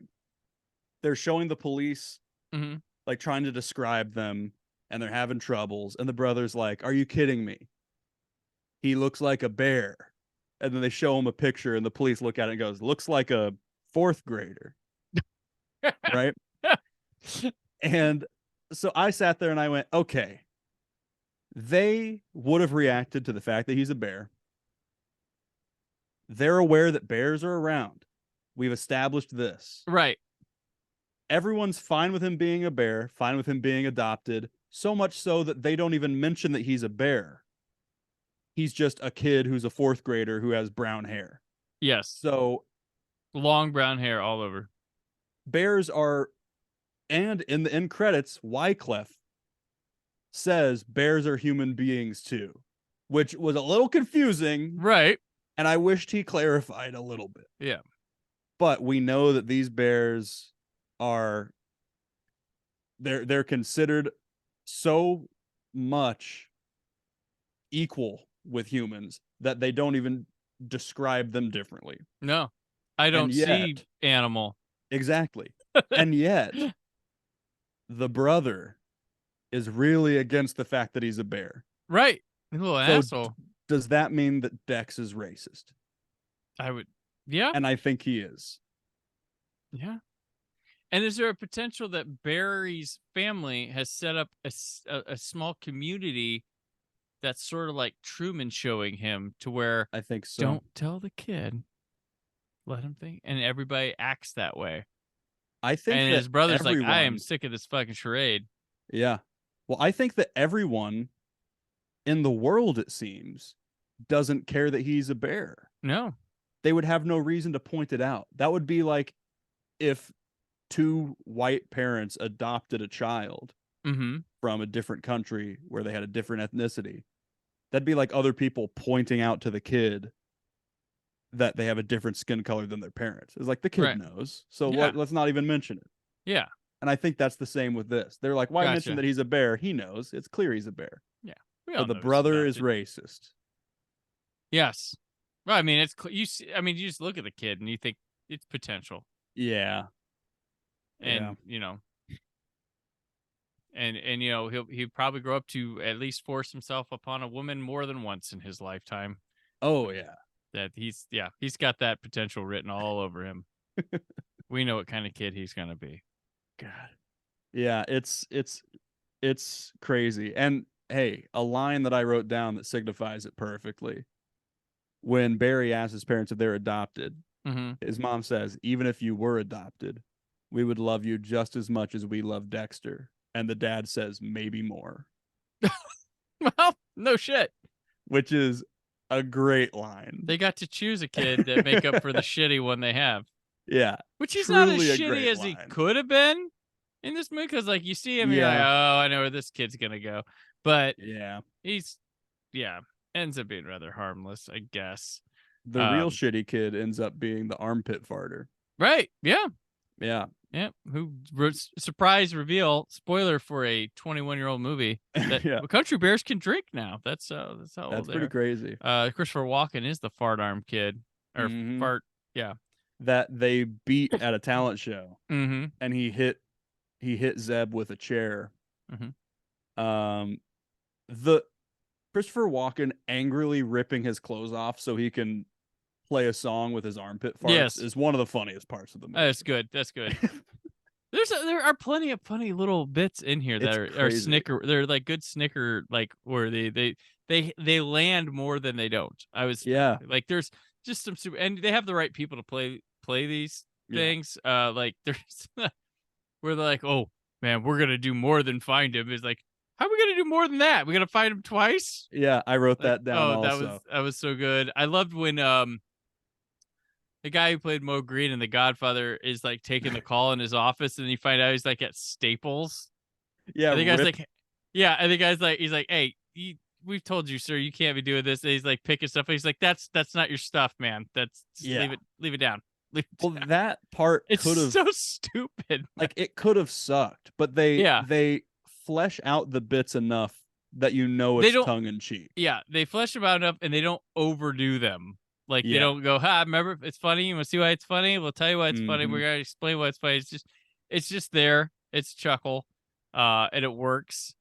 They're showing the police like trying to describe them, and they're having troubles, and the brother's like, "Are you kidding me? He looks like a bear." And then they show him a picture, and the police look at it and goes, "Looks like a fourth grader." Right? And so I sat there and I went, okay, they would have reacted to the fact that he's a bear. They're aware that bears are around. We've established this. Right. Everyone's fine with him being a bear, fine with him being adopted, so much so that they don't even mention that he's a bear. He's just a kid who's a fourth grader who has brown hair. Yes. So long brown hair all over. Bears are, and in the end credits, Wyclef says bears are human beings too, which was a little confusing. Right. And I wished he clarified a little bit. Yeah. But we know that these bears are, they're considered so much equal with humans that they don't even describe them differently. No, I don't see animal. Exactly. And yet the brother is really against the fact that he's a bear. Right. A little asshole. Does that mean that Dex is racist? I would. Yeah. And I think he is. Yeah. And is there a potential that Barry's family has set up a small community that's sort of like Truman showing him, to where I think so. Don't tell the kid. Let him think. And everybody acts that way. I think and that his brother's like, I am sick of this fucking charade. Yeah. Well, I think that everyone in the world, it seems, doesn't care that he's a bear. No. They would have no reason to point it out. That would be like if two white parents adopted a child from a different country where they had a different ethnicity. That'd be like other people pointing out to the kid that they have a different skin color than their parents. It's like the kid knows, so let's not even mention it. Yeah. And I think that's the same with this. They're like, why mention that he's a bear? He knows. It's clear he's a bear. Yeah. But the brother is racist. Yes. Well, I mean, you just look at the kid and you think it's potential. Yeah. And you know, and you know, he'll probably grow up to at least force himself upon a woman more than once in his lifetime. Oh yeah. That he's got that potential written all over him. We know what kind of kid he's gonna be. God. Yeah, it's crazy. And hey, a line that I wrote down that signifies it perfectly. When Barry asks his parents if they're adopted, his mom says, even if you were adopted, we would love you just as much as we love Dexter. And the dad says, maybe more. Well, no shit. Which is a great line. They got to choose a kid that make up for the shitty one they have. Yeah. Which he's not as shitty as he could have been in this movie, because like you see him, you're like, oh, I know where this kid's gonna go. But he's ends up being rather harmless, I guess. The real shitty kid ends up being the armpit farter. Right. Yeah. Yeah. Yeah. Who surprise reveal, spoiler for a 21-year-old movie, that country bears can drink now. That's how that's pretty crazy. Christopher Walken is the fart arm kid. Or fart, that they beat at a talent show. And he hit Zeb with a chair. The Christopher Walken angrily ripping his clothes off so he can play a song with his armpit farts is one of the funniest parts of the movie. That's good. That's good. There are plenty of funny little bits in here that are snicker. They're like good snicker, like where they land more than they don't. Like there's just some super, and they have the right people to play these things. Like there's where they're like, oh man, we're gonna do more than find him. It's like, how are we gonna do more than that? We're gonna find him twice. Yeah, I wrote that down. Oh, that was so good. I loved when the guy who played Mo Green in The Godfather is like taking the call in his office, and then you find out he's like at Staples. Yeah, and the guy's like, and the guy's like, he's like, hey, we've told you, sir, you can't be doing this. And he's like picking stuff. He's like, that's not your stuff, man. Leave it down. That part it's could have so stupid. Like it could have sucked, but they flesh out the bits enough that you know They it's don't- tongue in cheek. Yeah, they flesh them out enough, and they don't overdo them. Like they Yeah. don't go, "Ha, remember it's funny. You want to see why it's funny? We'll tell you why it's funny. Mhm. We're gonna explain why it's funny." It's just there. It's chuckle, and it works.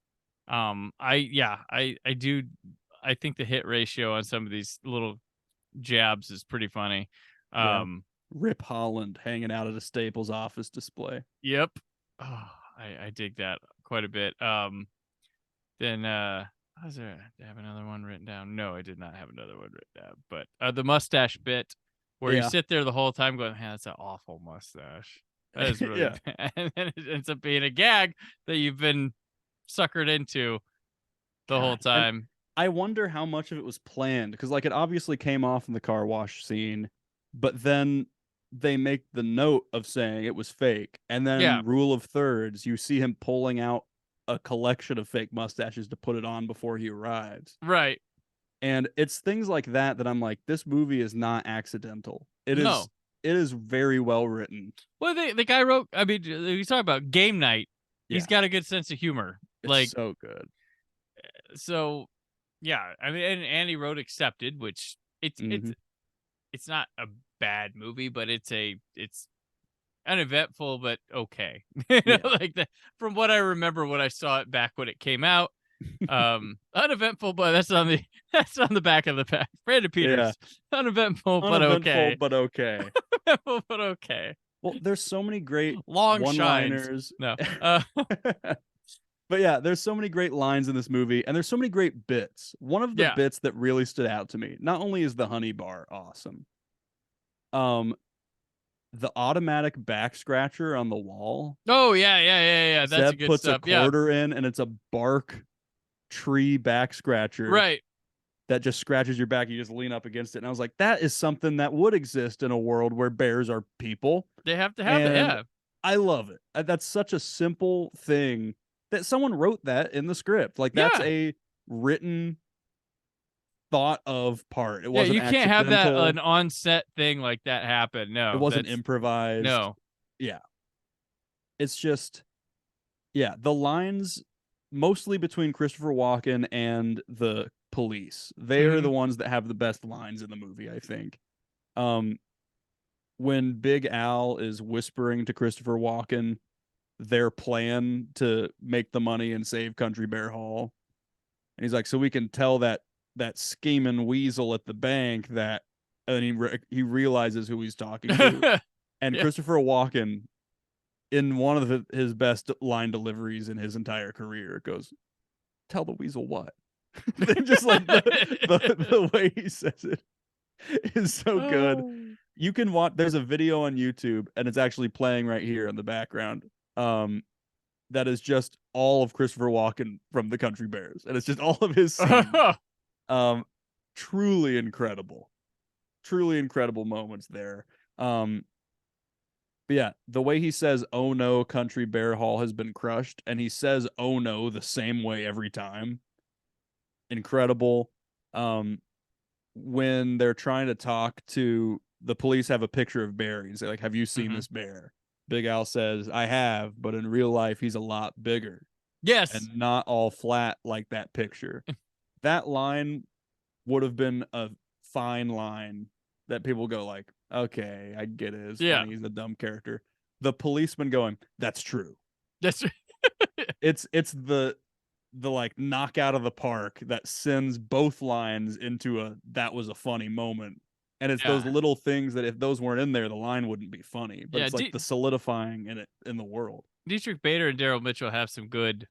I do. I think the hit ratio on some of these little jabs is pretty funny. Yeah. Rip Holland hanging out at a Staples office display. Yep. Oh, I dig that quite a bit. Then was there? Did I have another one written down? No, I did not have another one written down. But the mustache bit, where you Yeah. sit there the whole time going, "Man, that's an awful mustache. That is really Yeah. bad." And then it ends up being a gag that you've been suckered into the whole God, and time. I wonder how much of it was planned, because like it obviously came off in the car wash scene, but then they make the note of saying it was fake, and then Yeah. rule of thirds, you see him pulling out a collection of fake mustaches to put it on before he arrives. Right. And it's things like that that I'm like, this movie is not accidental. It No. is very well written. Well, the guy wrote. I mean, you talk about Game Night. He's Yeah. got a good sense of humor. It's Like so good. so. Yeah, I mean, and he wrote Accepted, which it's not a bad movie, but it's uneventful, but okay. Yeah. Like that, from what I remember when I saw it back when it came out. Uneventful, but that's on the back of the pack. Brandon Peters. Uneventful, but okay. But okay. Uneventful, but okay. Well, there's so many great Long one-liners. shines. No. But yeah, there's so many great lines in this movie, and there's so many great bits. One of the Yeah. bits that really stood out to me, not only is the honey bar awesome, the automatic back scratcher on the wall. Oh yeah. That's a Zeb good puts stuff. a quarter in, and it's a bark tree back scratcher. Right. That just scratches your back. You just lean up against it. And I was like, that is something that would exist in a world where bears are people. They have to have it. And Yeah. I love it. That's such a simple thing that someone wrote that in the script. Like that's a written thought of part. It wasn't you can't have that accidental. an on-set thing like that happen. No. It wasn't improvised. No. Yeah. It's just, yeah, the lines mostly between Christopher Walken and the police. They are the ones that have the best lines in the movie, I think. When Big Al is whispering to Christopher Walken their plan to make the money and save Country Bear Hall, and he's like, so we can tell that scheming weasel at the bank that, and he realizes who he's talking to. And Christopher Walken, in one of his best line deliveries in his entire career, goes, tell the weasel what? Just like the way he says it is so good. You can watch, there's a video on YouTube, and it's actually playing right here in the background. That is just all of Christopher Walken from the Country Bears, and it's just all of his scenes. Truly incredible moments there. But yeah, the way he says, oh no, Country Bear Hall has been crushed, and he says oh no the same way every time. Incredible. When they're trying to talk to the police, have a picture of Barry. He's like, have you seen this bear? Big Al says, I have, but in real life he's a lot bigger. Yes. And not all flat like that picture. That line would have been a fine line that people go like, okay, I get it. It's funny. He's a dumb character. The policeman going, that's true. That's it's the like knockout of the park that sends both lines into a that was a funny moment. And it's those little things that if those weren't in there, the line wouldn't be funny. But it's like the solidifying in the world. Dietrich Bader and Daryl Mitchell have some good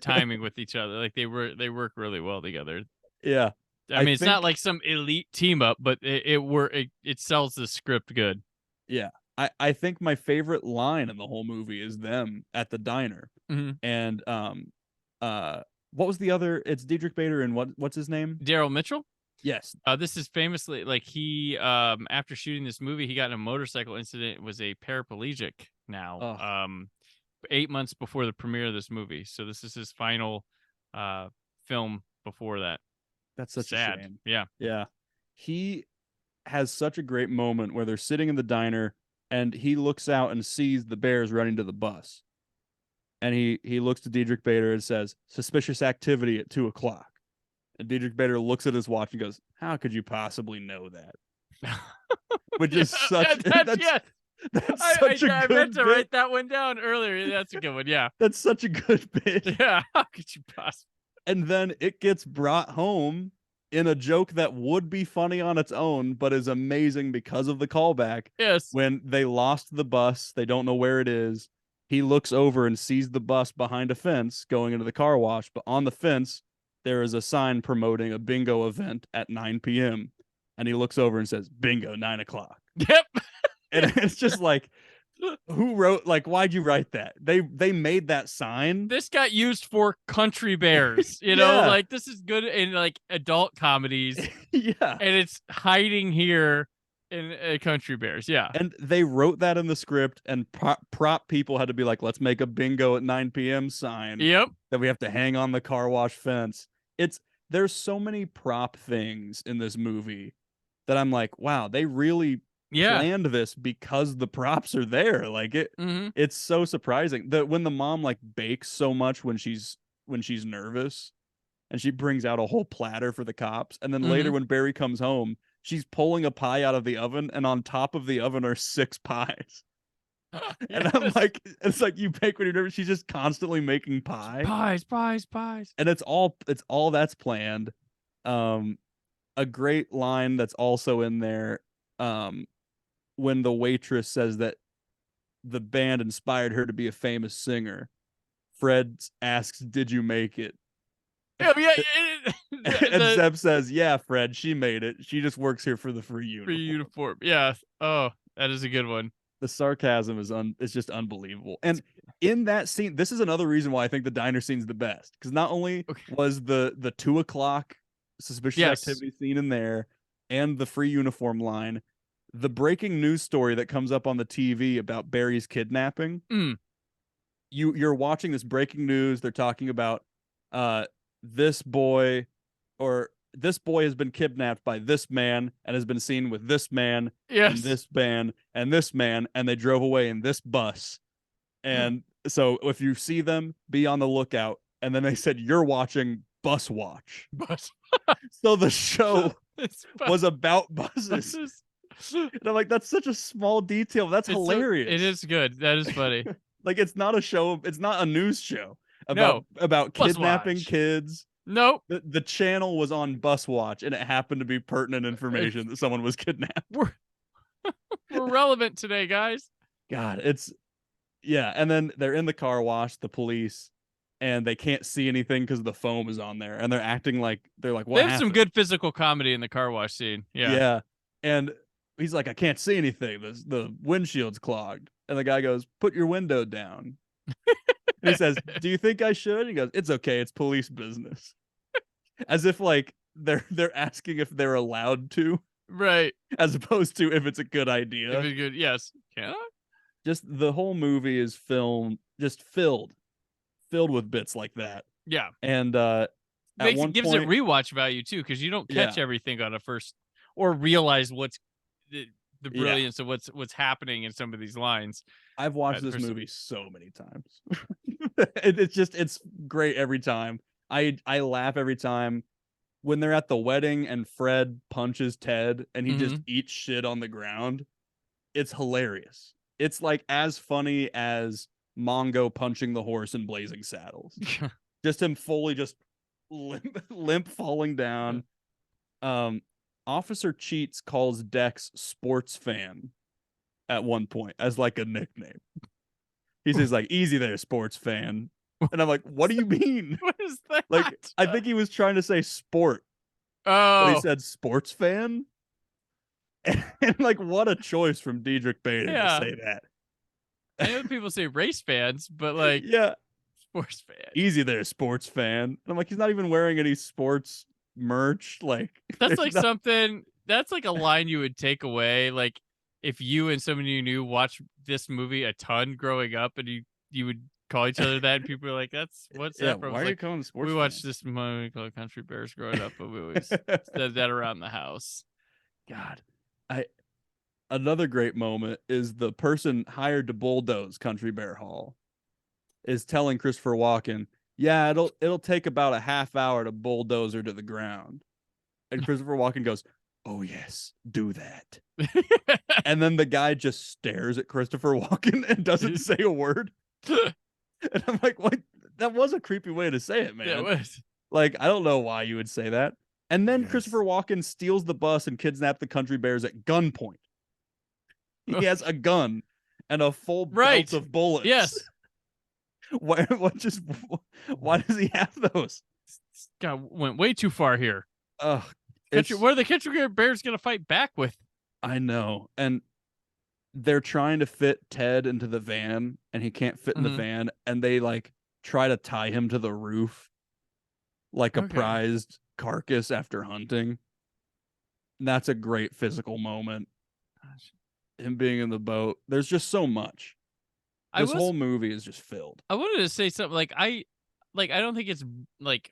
timing with each other. Like they work really well together. Yeah. I mean, it's not like some elite team up, but it sells the script good. Yeah. I think my favorite line in the whole movie is them at the diner. And what was the other? It's Dietrich Bader and what's his name? Daryl Mitchell? Yes. This is famously like he after shooting this movie, he got in a motorcycle incident, was a paraplegic now. 8 months before the premiere of this movie. So this is his final film before that. That's such sad. a shame. Yeah. Yeah. He has such a great moment where they're sitting in the diner and he looks out and sees the bears running to the bus. And he looks to Diedrich Bader and says, "Suspicious activity at 2:00." And Diedrich Bader looks at his watch and goes, "How could you possibly know that?" Which is such that's such a I good meant to bit. write that one down earlier. That's a good one. Yeah. That's such a good bit. Yeah. How could you possibly? And then it gets brought home in a joke that would be funny on its own, but is amazing because of the callback. Yes. When they lost the bus, they don't know where it is. He looks over and sees the bus behind a fence going into the car wash, but on the fence, there is a sign promoting a bingo event at 9 p.m. And he looks over and says, "Bingo, 9:00." Yep. And it's just like, who wrote, like, why'd you write that? They made that sign. This got used for Country Bears. You know, Yeah. like this is good in like adult comedies. Yeah. And it's hiding here in Country Bears. Yeah. And they wrote that in the script, and prop people had to be like, "Let's make a bingo at 9 p.m. sign Yep. that we have to hang on the car wash fence." There's so many prop things in this movie that I'm like, wow, they really planned this because the props are there. Like it's so surprising that when the mom like bakes so much when she's nervous, and she brings out a whole platter for the cops, and then later when Barry comes home, she's pulling a pie out of the oven, and on top of the oven are 6 pies. And I'm like, it's like you bake when you're nervous. She's just constantly making pie. Pies. And it's all that's planned. A great line that's also in there, when the waitress says that the band inspired her to be a famous singer. Fred asks, "Did you make it?" Oh, yeah. And Zeb says, "Yeah, Fred, she made it. She just works here for the free uniform." Free uniform. Yeah. Oh, that is a good one. The sarcasm is just unbelievable. And in that scene, this is another reason why I think the diner scene's the best. Because not only was the 2:00 suspicious activity scene in there, and the free uniform line, the breaking news story that comes up on the TV about Barry's kidnapping. You're watching this breaking news. They're talking about this boy has been kidnapped by this man and has been seen with this man and this man and this man, and they drove away in this bus. And so if you see them, be on the lookout. And then they said, "You're watching Bus Watch." So the show was about buses. And I'm like, that's such a small detail. That's hilarious. It is good. That is funny. Like, it's not a news show about kidnapping kids. Nope. The channel was on Bus Watch, and it happened to be pertinent information that someone was kidnapped. We're relevant today, guys. God, and then they're in the car wash, the police, and they can't see anything because the foam is on there, and they're acting like what They have happened? some good physical comedy in the car wash scene. Yeah. And he's like, "I can't see anything. The windshield's clogged." And the guy goes, "Put your window down." And he says, "Do you think I should?" He goes, "It's okay. It's police business." As if like they're asking if they're allowed to, right? As opposed to if it's a good idea. If it's good, yes. Can I? Just the whole movie is filled with bits like that. Yeah. And gives it rewatch value too, because you don't catch everything on a first or realize what's the brilliance of what's happening in some of these lines. I've watched this movie so many times. It's great every time. I laugh every time when they're at the wedding and Fred punches Ted and he just eats shit on the ground. It's hilarious. It's like as funny as Mongo punching the horse in Blazing Saddles. Just him fully just limp falling down. Officer Cheats calls Dex sports fan at one point as like a nickname. He says like, "Easy there, sports fan." And I'm like, what do you mean? What is that? Like, I think he was trying to say sport. Oh. But he said sports fan. And like, what a choice from Diedrich Bader to say that. I know people say race fans, but like, sports fan. "Easy there, sports fan." And I'm like, he's not even wearing any sports merch. Like, that's like something that's like a line you would take away. Like, if you and somebody you knew watched this movie a ton growing up, and you would call each other that, and people are like, what's that from? Why are you calling sports? We watched this movie called Country Bears growing up, but we always said that around the house. God, another great moment is the person hired to bulldoze Country Bear Hall is telling Christopher Walken, yeah, it'll take about a half hour to bulldoze her to the ground. And Christopher Walken goes, oh yes, do that. And then the guy just stares at Christopher Walken and doesn't say a word. And I'm like, what? That was a creepy way to say it, man. Yeah, it was. Like, I don't know why you would say that. And then Christopher Walken steals the bus and kidnaps the country bears at gunpoint. He has a gun and a full belt of bullets. Yes. Why does he have those? This guy went way too far here. Ugh. What are the country bears going to fight back with? I know. And they're trying to fit Ted into the van, and he can't fit in the van, and they like try to tie him to the roof like a prized carcass after hunting. And that's a great physical moment. Gosh. Him being in the boat. There's just so much. This whole movie is just filled. I wanted to say something like I don't think it's like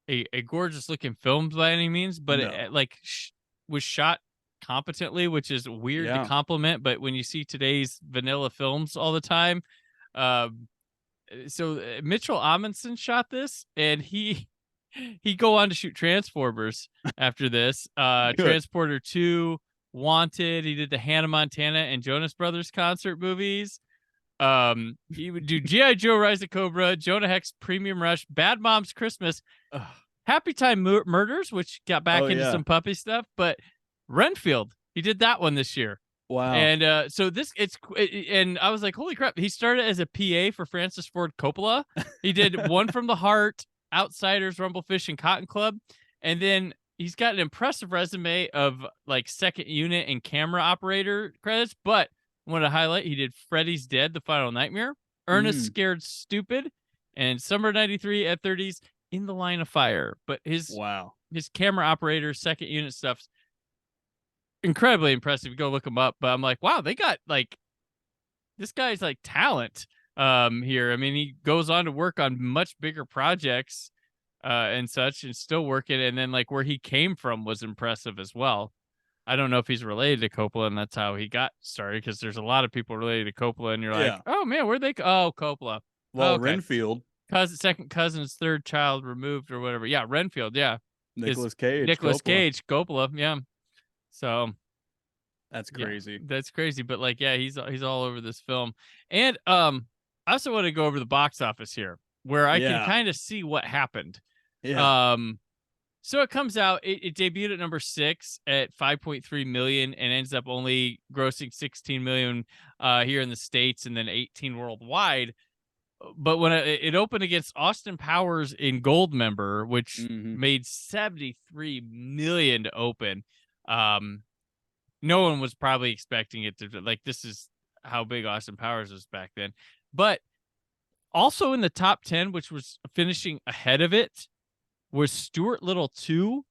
a gorgeous looking film by any means, but it was shot competently, which is weird to compliment. But when you see today's vanilla films all the time, so Mitchell Amundsen shot this, and he go on to shoot Transformers after this. Transporter 2, Wanted. He did the Hannah Montana and Jonas Brothers concert movies. He would do G.I. Joe Rise of Cobra, Jonah Hex Premium Rush, Bad Moms Christmas, Happy Time Murders, which got back into some puppy stuff, but Renfield, he did that one this year. Wow. And so and I was like, holy crap. He started as a PA for Francis Ford Coppola. He did One from the Heart, Outsiders, Rumblefish, and Cotton Club. And then he's got an impressive resume of like second unit and camera operator credits, but I want to highlight he did Freddy's Dead, The Final Nightmare, Ernest Scared Stupid, and Summer 93 at 30s In the Line of Fire. But his camera operator, second unit stuff's incredibly impressive. Go look him up. But I'm like, wow, they got like this guy's like talent here. I mean, he goes on to work on much bigger projects and such, and still working. And then like where he came from was impressive as well. I don't know if he's related to Coppola, and that's how he got started, because there's a lot of people related to Coppola, and you're like, oh man, where'd they? Oh, Coppola. Well, Renfield, second cousin's third child removed or whatever. Yeah, Renfield. Yeah, Nicolas Cage, Coppola. Yeah. So that's crazy. Yeah, that's crazy. But like, yeah, he's all over this film, and I also want to go over the box office here, where I can kind of see what happened. Yeah. So it comes out, it debuted at number 6 at 5.3 million and ends up only grossing 16 million here in the States and then 18 worldwide. But when it opened against Austin Powers in Goldmember, which made 73 million to open, no one was probably expecting it to, like, this is how big Austin Powers was back then. But also in the top 10, which was finishing ahead of it, was Stuart Little 2,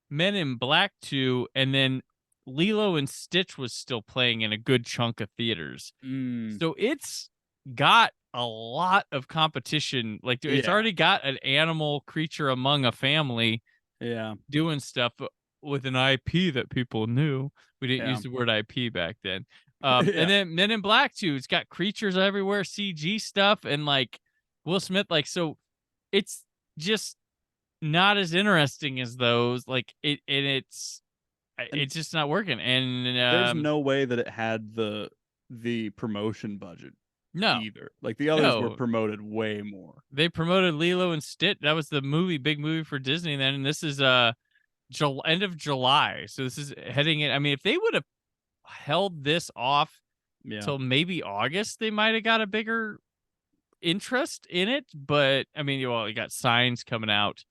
Men in Black 2, and then Lilo and Stitch was still playing in a good chunk of theaters. So it's got a lot of competition. Like, it's already got an animal creature among a family doing stuff with an IP that people knew. We didn't use the word IP back then. And then Men in Black 2, it's got creatures everywhere, CG stuff, and like Will Smith. Like, so it's just not as interesting as those. Like it's just not working. And there's no way that it had the promotion budget. No, either. Like the others were promoted way more. They promoted Lilo and Stitch. That was the big movie for Disney then. And this is end of July. So this is heading in. I mean, if they would have held this off till maybe August, they might have got a bigger interest in it. But I mean, you got Signs coming out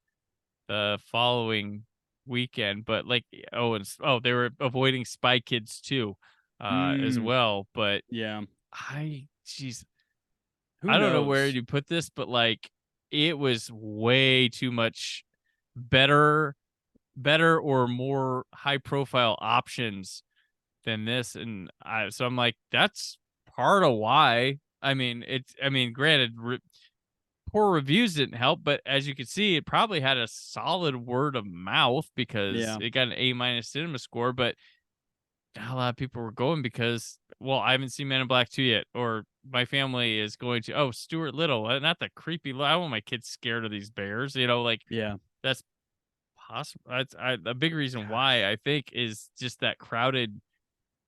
the following weekend, but like they were avoiding Spy Kids 2 as well. But I don't know where you put this, but like it was way too much better or more high profile options than this. And so I'm like, that's part of why. I mean, granted, poor reviews didn't help, but as you can see, it probably had a solid word of mouth because it got an A- cinema score. But not a lot of people were going because, well, I haven't seen Men in Black 2 yet, or my family is going to, oh, Stuart Little, not the creepy. I don't want my kids scared of these bears. Like Yeah. that's possible. That's a big reason why I think is just that crowded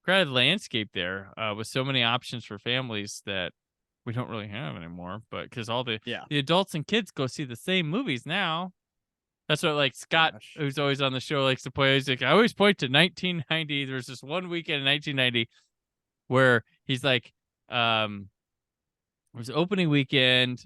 landscape there, with so many options for families that we don't really have anymore. But because all the adults and kids go see the same movies now. That's what like Scott, who's always on the show, likes to point. He's like, I always point to 1990. There's this one weekend in 1990 where he's like, it was opening weekend.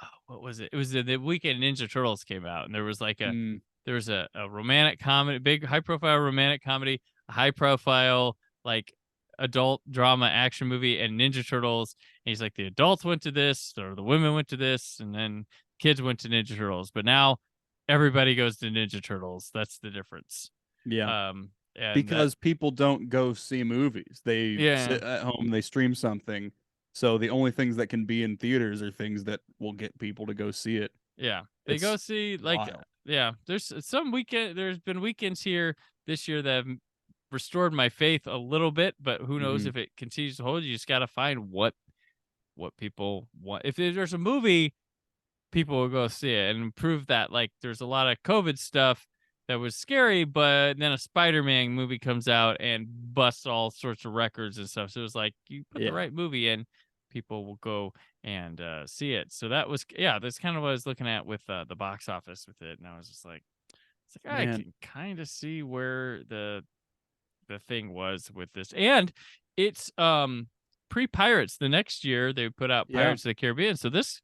Oh, what was it? It was the weekend Ninja Turtles came out, and there was like there was a romantic comedy, big high profile romantic comedy, a high profile like adult drama action movie, and Ninja Turtles. And he's like, the adults went to this, or the women went to this, and then kids went to Ninja Turtles. But now everybody goes to Ninja Turtles. That's the difference. Yeah. And because people don't go see movies. They sit at home, they stream something. So the only things that can be in theaters are things that will get people to go see it. Yeah. They go see like wild. there's some there's been weekends here this year that have restored my faith a little bit, but who knows if it continues to hold. You just got to find what people want. If there's a movie, people will go see it and prove that like there's a lot of COVID stuff that was scary, but then a Spider-Man movie comes out and busts all sorts of records and stuff. So it was like, you put the right movie in, people will go and see it. So that was, that's kind of what I was looking at with the box office with it. And I was just like, I can kind of see where the thing was with this. And it's pre-Pirates. The next year they put out Pirates of the Caribbean. So this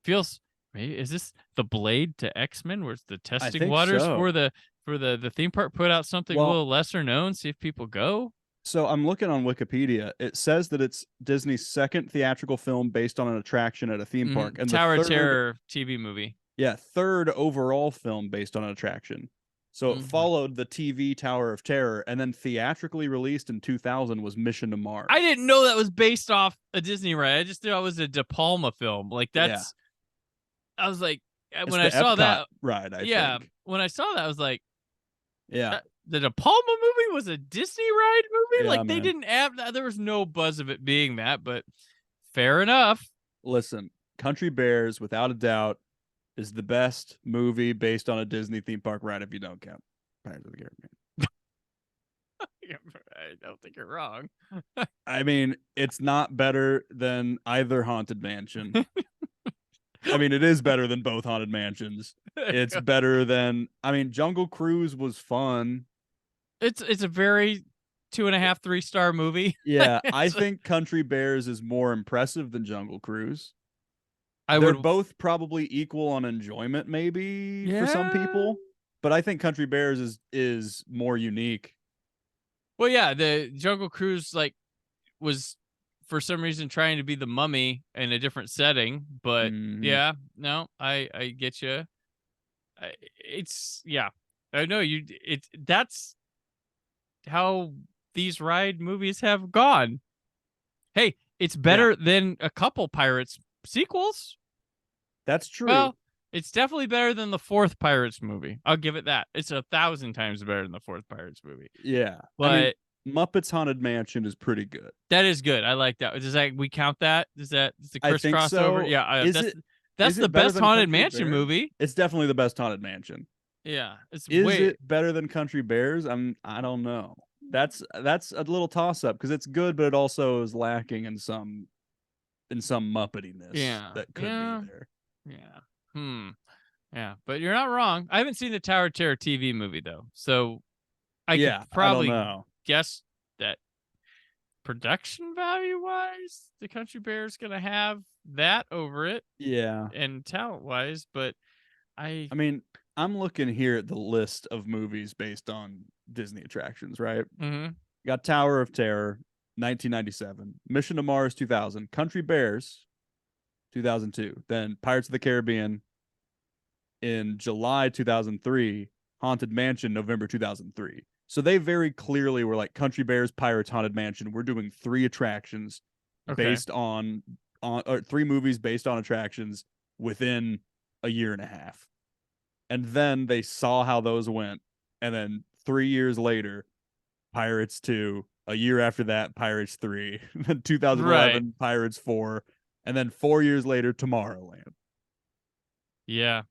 feels, is this the Blade to X-Men, where it's the testing waters for the theme park? Put out something a little lesser known, see if people go. So I'm looking on Wikipedia. It says that it's Disney's second theatrical film based on an attraction at a theme park, and Tower the of Terror TV movie. Yeah, third overall film based on an attraction. So it followed the TV Tower of Terror, and then theatrically released in 2000 was Mission to Mars. I didn't know that was based off a Disney ride. I just thought it was a De Palma film. Like that's. I was like, when I saw that ride, when I saw that, I was like, the De Palma movie was a Disney ride movie. Yeah, like they didn't have that. There was no buzz of it being that, but fair enough. Listen, Country Bears, without a doubt, is the best movie based on a Disney theme park ride. If you don't count Pirates of the Caribbean, I don't think you're wrong. I mean, it's not better than either Haunted Mansion. I mean, it is better than both Haunted Mansions. It's better than, Jungle Cruise was fun. It's a very 2.5, 3-star movie. Yeah, I think Country Bears is more impressive than Jungle Cruise. They're both probably equal on enjoyment, maybe for some people, but I think Country Bears is more unique. Well, yeah, the Jungle Cruise was for some reason trying to be the Mummy in a different setting, but I get you. I know you. That's how these ride movies have gone. Hey, it's better than a couple Pirates sequels. That's true. Well, it's definitely better than the fourth Pirates movie. I'll give it that. It's 1,000 times better than the fourth Pirates movie. Yeah, but Muppets Haunted Mansion is pretty good. That is good. I like that. Does that we count that? Is the Chris I think crossover? So. Yeah, that's the best Haunted Mansion movie. It's definitely the best Haunted Mansion. Yeah, is it better than Country Bears? I don't know. That's a little toss up because it's good, but it also is lacking in some Muppetiness. That could be there. Yeah. Yeah, but you're not wrong. I haven't seen the Tower of Terror TV movie though, so I could probably guess that production value wise, the Country Bear's gonna have that over it. Yeah, and talent wise, but I mean, I'm looking here at the list of movies based on Disney attractions, right? Mm-hmm. Got Tower of Terror, 1997, Mission to Mars, 2000, Country Bears, 2002, then Pirates of the Caribbean in July 2003, Haunted Mansion, November 2003. So they very clearly were like Country Bears, Pirates, Haunted Mansion. We're doing 3 attractions based on or 3 movies based on attractions within a year and a half. And then they saw how those went. And then 3 years later, Pirates 2, A year after that, Pirates 3. Then 2011, Right. Pirates 4. And then 4 years later, Tomorrowland. Yeah.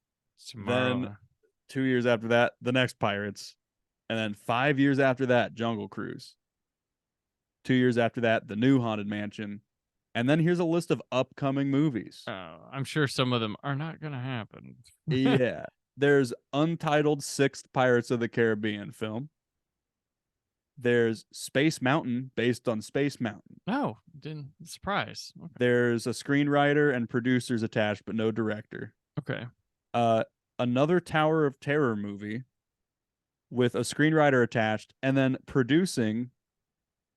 Then 2 years after that, the next Pirates. And then 5 years after that, Jungle Cruise. 2 years after that, the new Haunted Mansion. And then here's a list of upcoming movies. Oh, I'm sure some of them are not going to happen. Yeah. There's untitled 6th Pirates of the Caribbean film. There's Space Mountain, based on Space Mountain. No, didn't surprise. Okay. There's a screenwriter and producers attached, but no director. Okay. Another Tower of Terror movie with a screenwriter attached, and then producing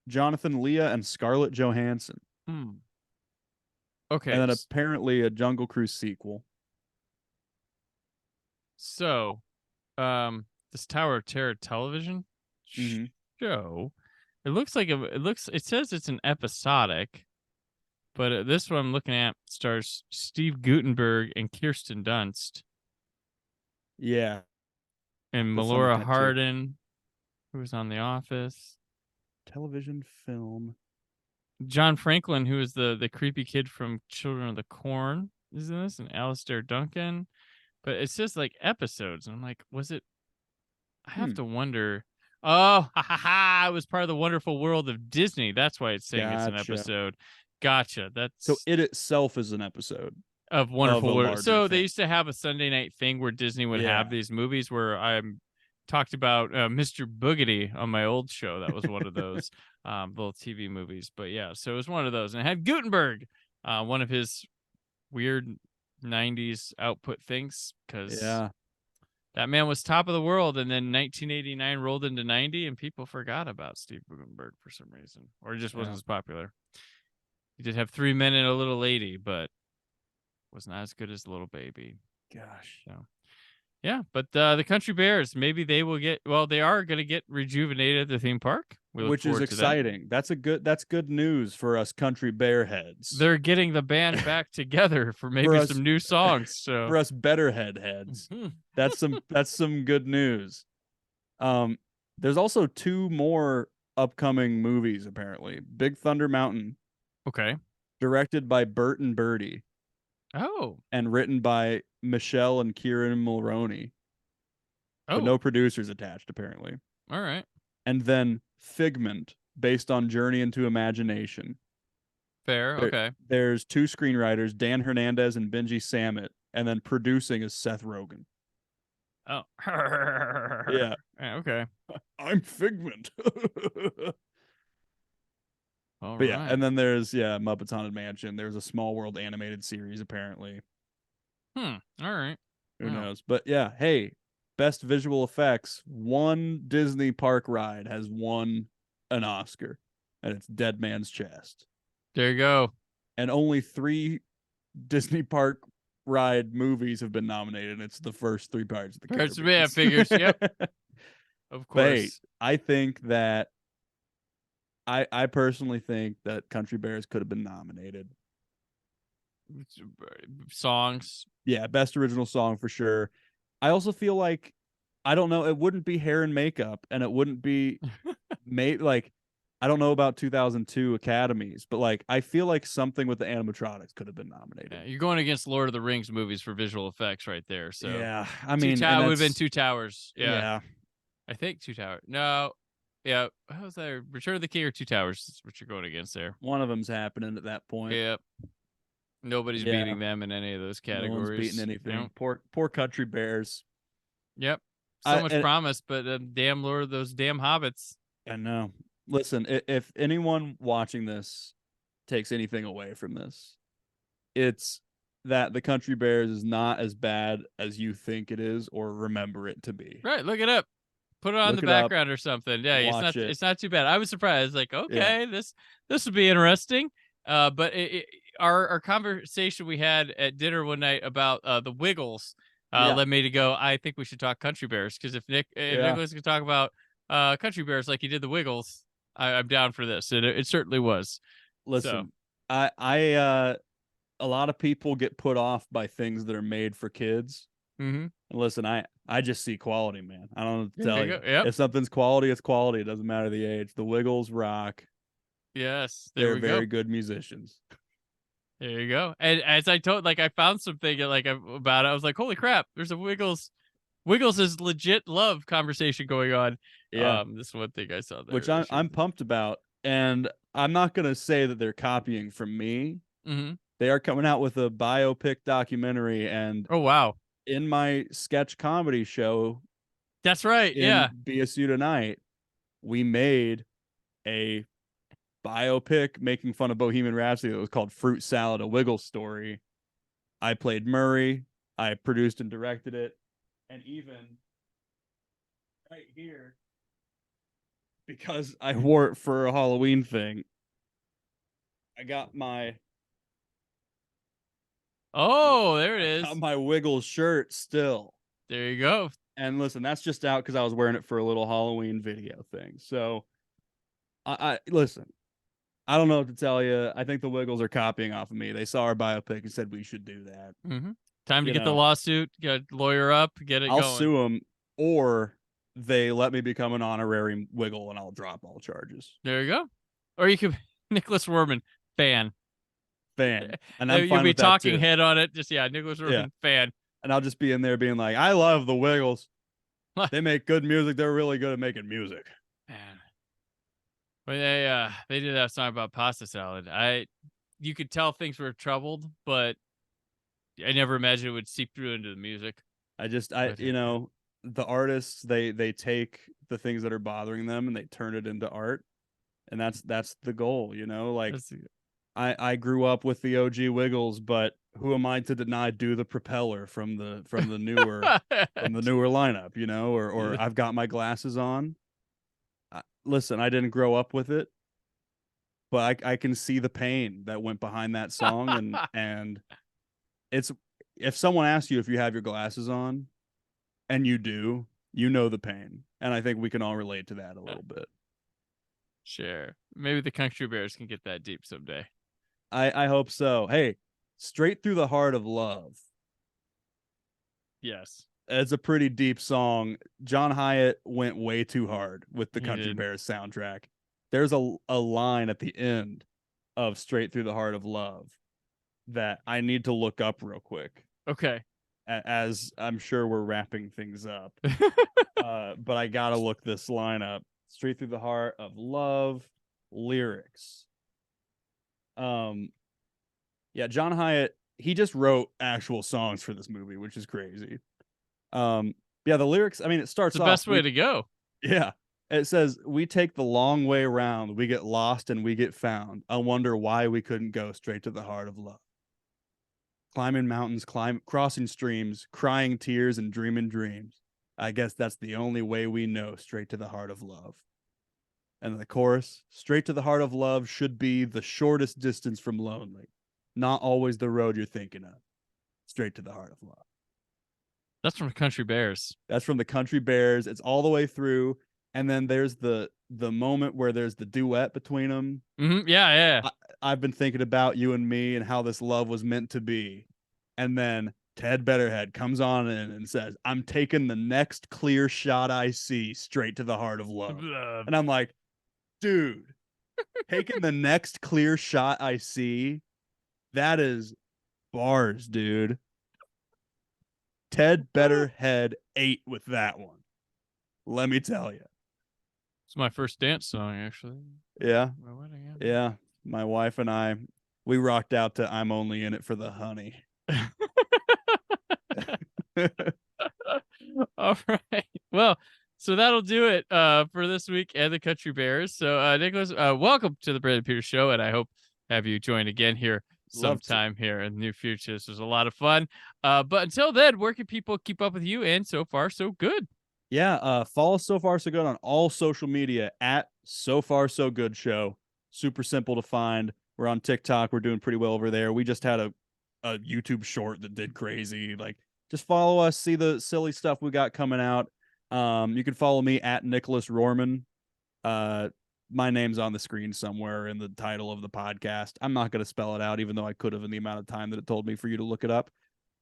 Jonathan Leah and Scarlett Johansson. Okay. And then apparently a Jungle Cruise sequel. So, this Tower of Terror television show, it says it's an episodic, but this one I'm looking at stars Steve Guttenberg and Kirsten Dunst. Yeah. And Melora Hardin, who was on The Office. Television film. John Franklin, who is the creepy kid from Children of the Corn, is in this, and Alistair Duncan. But it says like episodes, and I'm like, was it? I have to wonder. Oh, it was part of the Wonderful World of Disney. That's why it's saying it's an episode. Gotcha. So it itself is an episode of Wonderful World. So thing. They used to have a Sunday night thing where Disney would have these movies where I talked about Mr. Boogedy on my old show. That was one of those little TV movies. But yeah, so it was one of those, and it had Gutenberg, one of his weird 90s output things, because that man was top of the world, and then 1989 rolled into 90 and people forgot about Steve Guttenberg for some reason, or it just wasn't as popular. He did have 3 Men and a Little Lady, but was not as good as Little Baby. Gosh. So yeah, but the Country Bears, maybe they will get, they are going to get rejuvenated at the theme park, which is exciting. That's good news for us Country Bear heads. They're getting the band back together for maybe some new songs. So for us Betterhead heads, that's some good news. There's also 2 more upcoming movies apparently. Big Thunder Mountain. Okay. Directed by Bert and Birdie. Oh. And written by Michelle and Kieran Mulroney. But no producers attached, apparently. All right. And then Figment, based on Journey into Imagination. Fair. Okay. There's 2 screenwriters, Dan Hernandez and Benji Sammet, and then producing is Seth Rogen. Oh. Yeah. Okay. I'm Figment. All but right. and then there's Muppets Haunted Mansion. There's a Small World animated series apparently. All right. Who knows? But yeah, hey, best visual effects. One Disney park ride has won an Oscar, and it's Dead Man's Chest. There you go. And only 3 Disney park ride movies have been nominated. And it's the first 3 Pirates of the Caribbean. Yeah, figures. Yep. Of course. But I think that I personally think that Country Bears could have been nominated. Songs. Yeah, best original song for sure. I also feel like, I don't know, it wouldn't be hair and makeup, and it wouldn't be like, I don't know about 2002 Academies, but like I feel like something with the animatronics could have been nominated. Yeah, you're going against Lord of the Rings movies for visual effects right there. So yeah, I mean, it would have been 2 Towers. Yeah. I think 2 Towers. No. Yeah, how's that? Return of the King or 2 Towers? That's what you're going against there. One of them's happening at that point. Yep. Nobody's beating them in any of those categories. No one's beating anything. You know? Poor Country Bears. Yep. So much promise, but damn Lord, those damn hobbits. I know. Listen, if anyone watching this takes anything away from this, it's that the Country Bears is not as bad as you think it is or remember it to be. Right. Look it up. Put it on the background or something. Yeah, it's not too bad. I was surprised. Like, okay, this would be interesting. But our conversation we had at dinner one night about the Wiggles led me to go, I think we should talk Country Bears, because if Nicholas could talk about Country Bears like he did the Wiggles, I'm down for this. It certainly was. Listen, I a lot of people get put off by things that are made for kids, Mm-hmm. And listen, I just see quality, man. I don't know what to There tell you you. go. Yep. If something's quality, it's quality. It doesn't matter the age. The Wiggles rock. Yes, there They're we very go. good musicians. There you go. And as I told, like, I found something like about it. I was like, holy crap! There's a Wiggles is legit love conversation going on. Yeah. This one thing I saw there, Which I'm pumped about. And I'm not gonna say that they're copying from me. Mm-hmm. They are coming out with a biopic documentary, and Oh wow, in my sketch comedy show that's right. in Yeah. BSU Tonight, we made a biopic making fun of Bohemian Rhapsody that was called Fruit Salad, a Wiggle Story. I played Murray. I produced and directed it. And even right here, because I wore it for a Halloween thing, I got my There it is. got my Wiggles shirt still. There you go. And listen, that's just out because I was wearing it for a little Halloween video thing. So I listen, I don't know what to tell you. I think the Wiggles are copying off of me. They saw our biopic and said we should do that. Mm-hmm. Time to You get the know, lawsuit, get lawyer up, get it I'll going. sue them, or they let me become an honorary Wiggle and I'll drop all charges. There you go. Or you could Nicholas Rohrman fan. And I'm You'll fine be with that talking too. head on it. Just Nicholas Rohrman fan. And I'll just be in there being like, I love the Wiggles. They make good music. They're really good at making music. Man. But they did that song about pasta salad. You could tell things were troubled, but I never imagined it would seep through into the music. You know, the artists, they take the things that are bothering them and they turn it into art. And that's the goal, you know, like I grew up with the OG Wiggles, but who am I to deny Do the Propeller from the newer from the newer lineup, you know, or I've got my glasses on. Listen, I didn't grow up with it, but I can see the pain that went behind that song, and it's, if someone asks you if you have your glasses on, and you do, you know the pain, and I think we can all relate to that a little bit. Sure, maybe the Country Bears can get that deep someday. I hope so. Hey, Straight Through the Heart of Love. Yes. It's a pretty deep song. John Hyatt went way too hard with the He Country did. Bears soundtrack. There's a line at the end of Straight Through the Heart of Love that I need to look up real quick. Okay. As I'm sure we're wrapping things up. But I gotta look this line up. Straight Through the Heart of Love lyrics. Yeah, John Hyatt, he just wrote actual songs for this movie, which is crazy. Yeah, the lyrics, I mean, it starts It's the off, best way to go. Yeah. It says, we take the long way round, we get lost and we get found. I wonder why we couldn't go straight to the heart of love. Climbing mountains, crossing streams, crying tears and dreaming dreams. I guess that's the only way we know, straight to the heart of love. And the chorus, straight to the heart of love should be the shortest distance from lonely. Not always the road you're thinking of. Straight to the heart of love. That's from Country Bears. That's from the Country Bears. It's all the way through. And then there's the moment where there's the duet between them. Mm-hmm. Yeah. I've been thinking about you and me and how this love was meant to be. And then Ted Betterhead comes on in and says, I'm taking the next clear shot I see straight to the heart of love. And I'm like, dude, taking the next clear shot I see, that is bars, dude. Ted Betterhead ate with that one. Let me tell you. It's my first dance song, actually. Yeah. My wedding, Yeah. My wife and I, we rocked out to I'm Only in It for the Honey. All right. Well, so that'll do it for this week and the Country Bears. So, Nicholas, welcome to the Brandon Peters Show, and I hope have you join again here sometime here in the near future. This was a lot of fun. But until then, where can people keep up with you and So Far So Good? Yeah, follow So Far So Good on all social media at So Far So Good Show. Super simple to find. We're on TikTok. We're doing pretty well over there. We just had a YouTube short that did crazy. Like, just follow us, see the silly stuff we got coming out. You can follow me at Nicholas Rohrman. My name's on the screen somewhere in the title of the podcast. I'm not going to spell it out, even though I could have in the amount of time that it told me for you to look it up.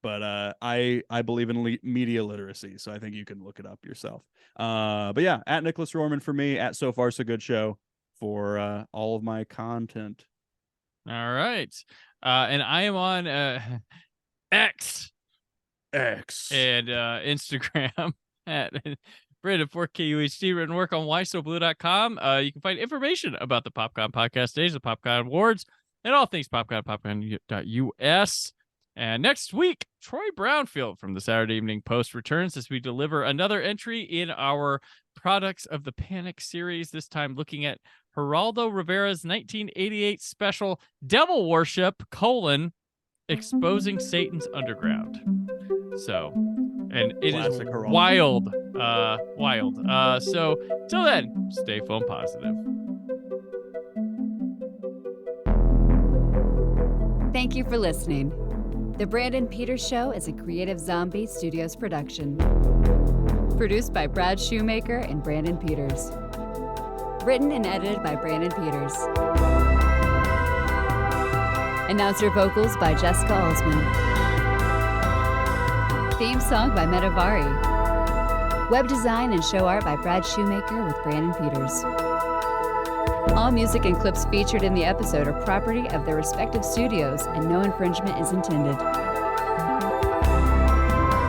but I believe in media literacy, so I think you can look it up yourself. But yeah, at Nicholas Rohrman for me, at So Far So Good Show for all of my content. All right. And I am on X and Instagram at Brandon 4KUHD. Written work on whysoblue.com. You can find information about the PopCon podcast days, the PopCon awards, and all things PopCon at popcon.us. And next week, Troy Brownfield from the Saturday Evening Post returns as we deliver another entry in our Products of the Panic series, this time looking at Geraldo Rivera's 1988 special Devil Worship, Exposing Satan's Underground. So, and it Classic is Geraldo. wild. So, till then, stay phone positive. Thank you for listening. The Brandon Peters Show is a Creative Zombie Studios production. Produced by Brad Shoemaker and Brandon Peters. Written and edited by Brandon Peters. Announcer vocals by Jessica Alsman. Theme song by Metavari. Web design and show art by Brad Shoemaker with Brandon Peters. All music and clips featured in the episode are property of their respective studios, and no infringement is intended.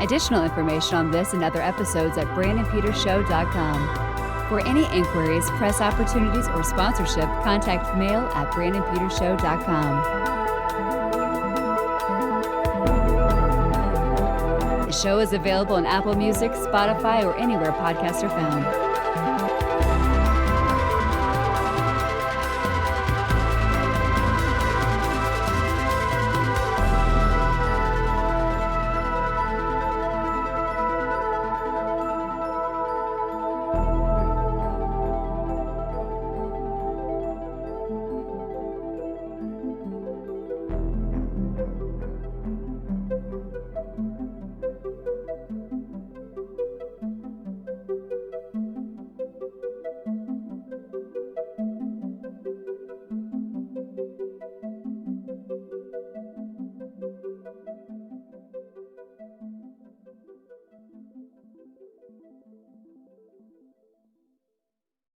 Additional information on this and other episodes at BrandonPetersShow.com. For any inquiries, press opportunities, or sponsorship, contact mail at BrandonPetersShow.com. The show is available on Apple Music, Spotify, or anywhere podcasts are found.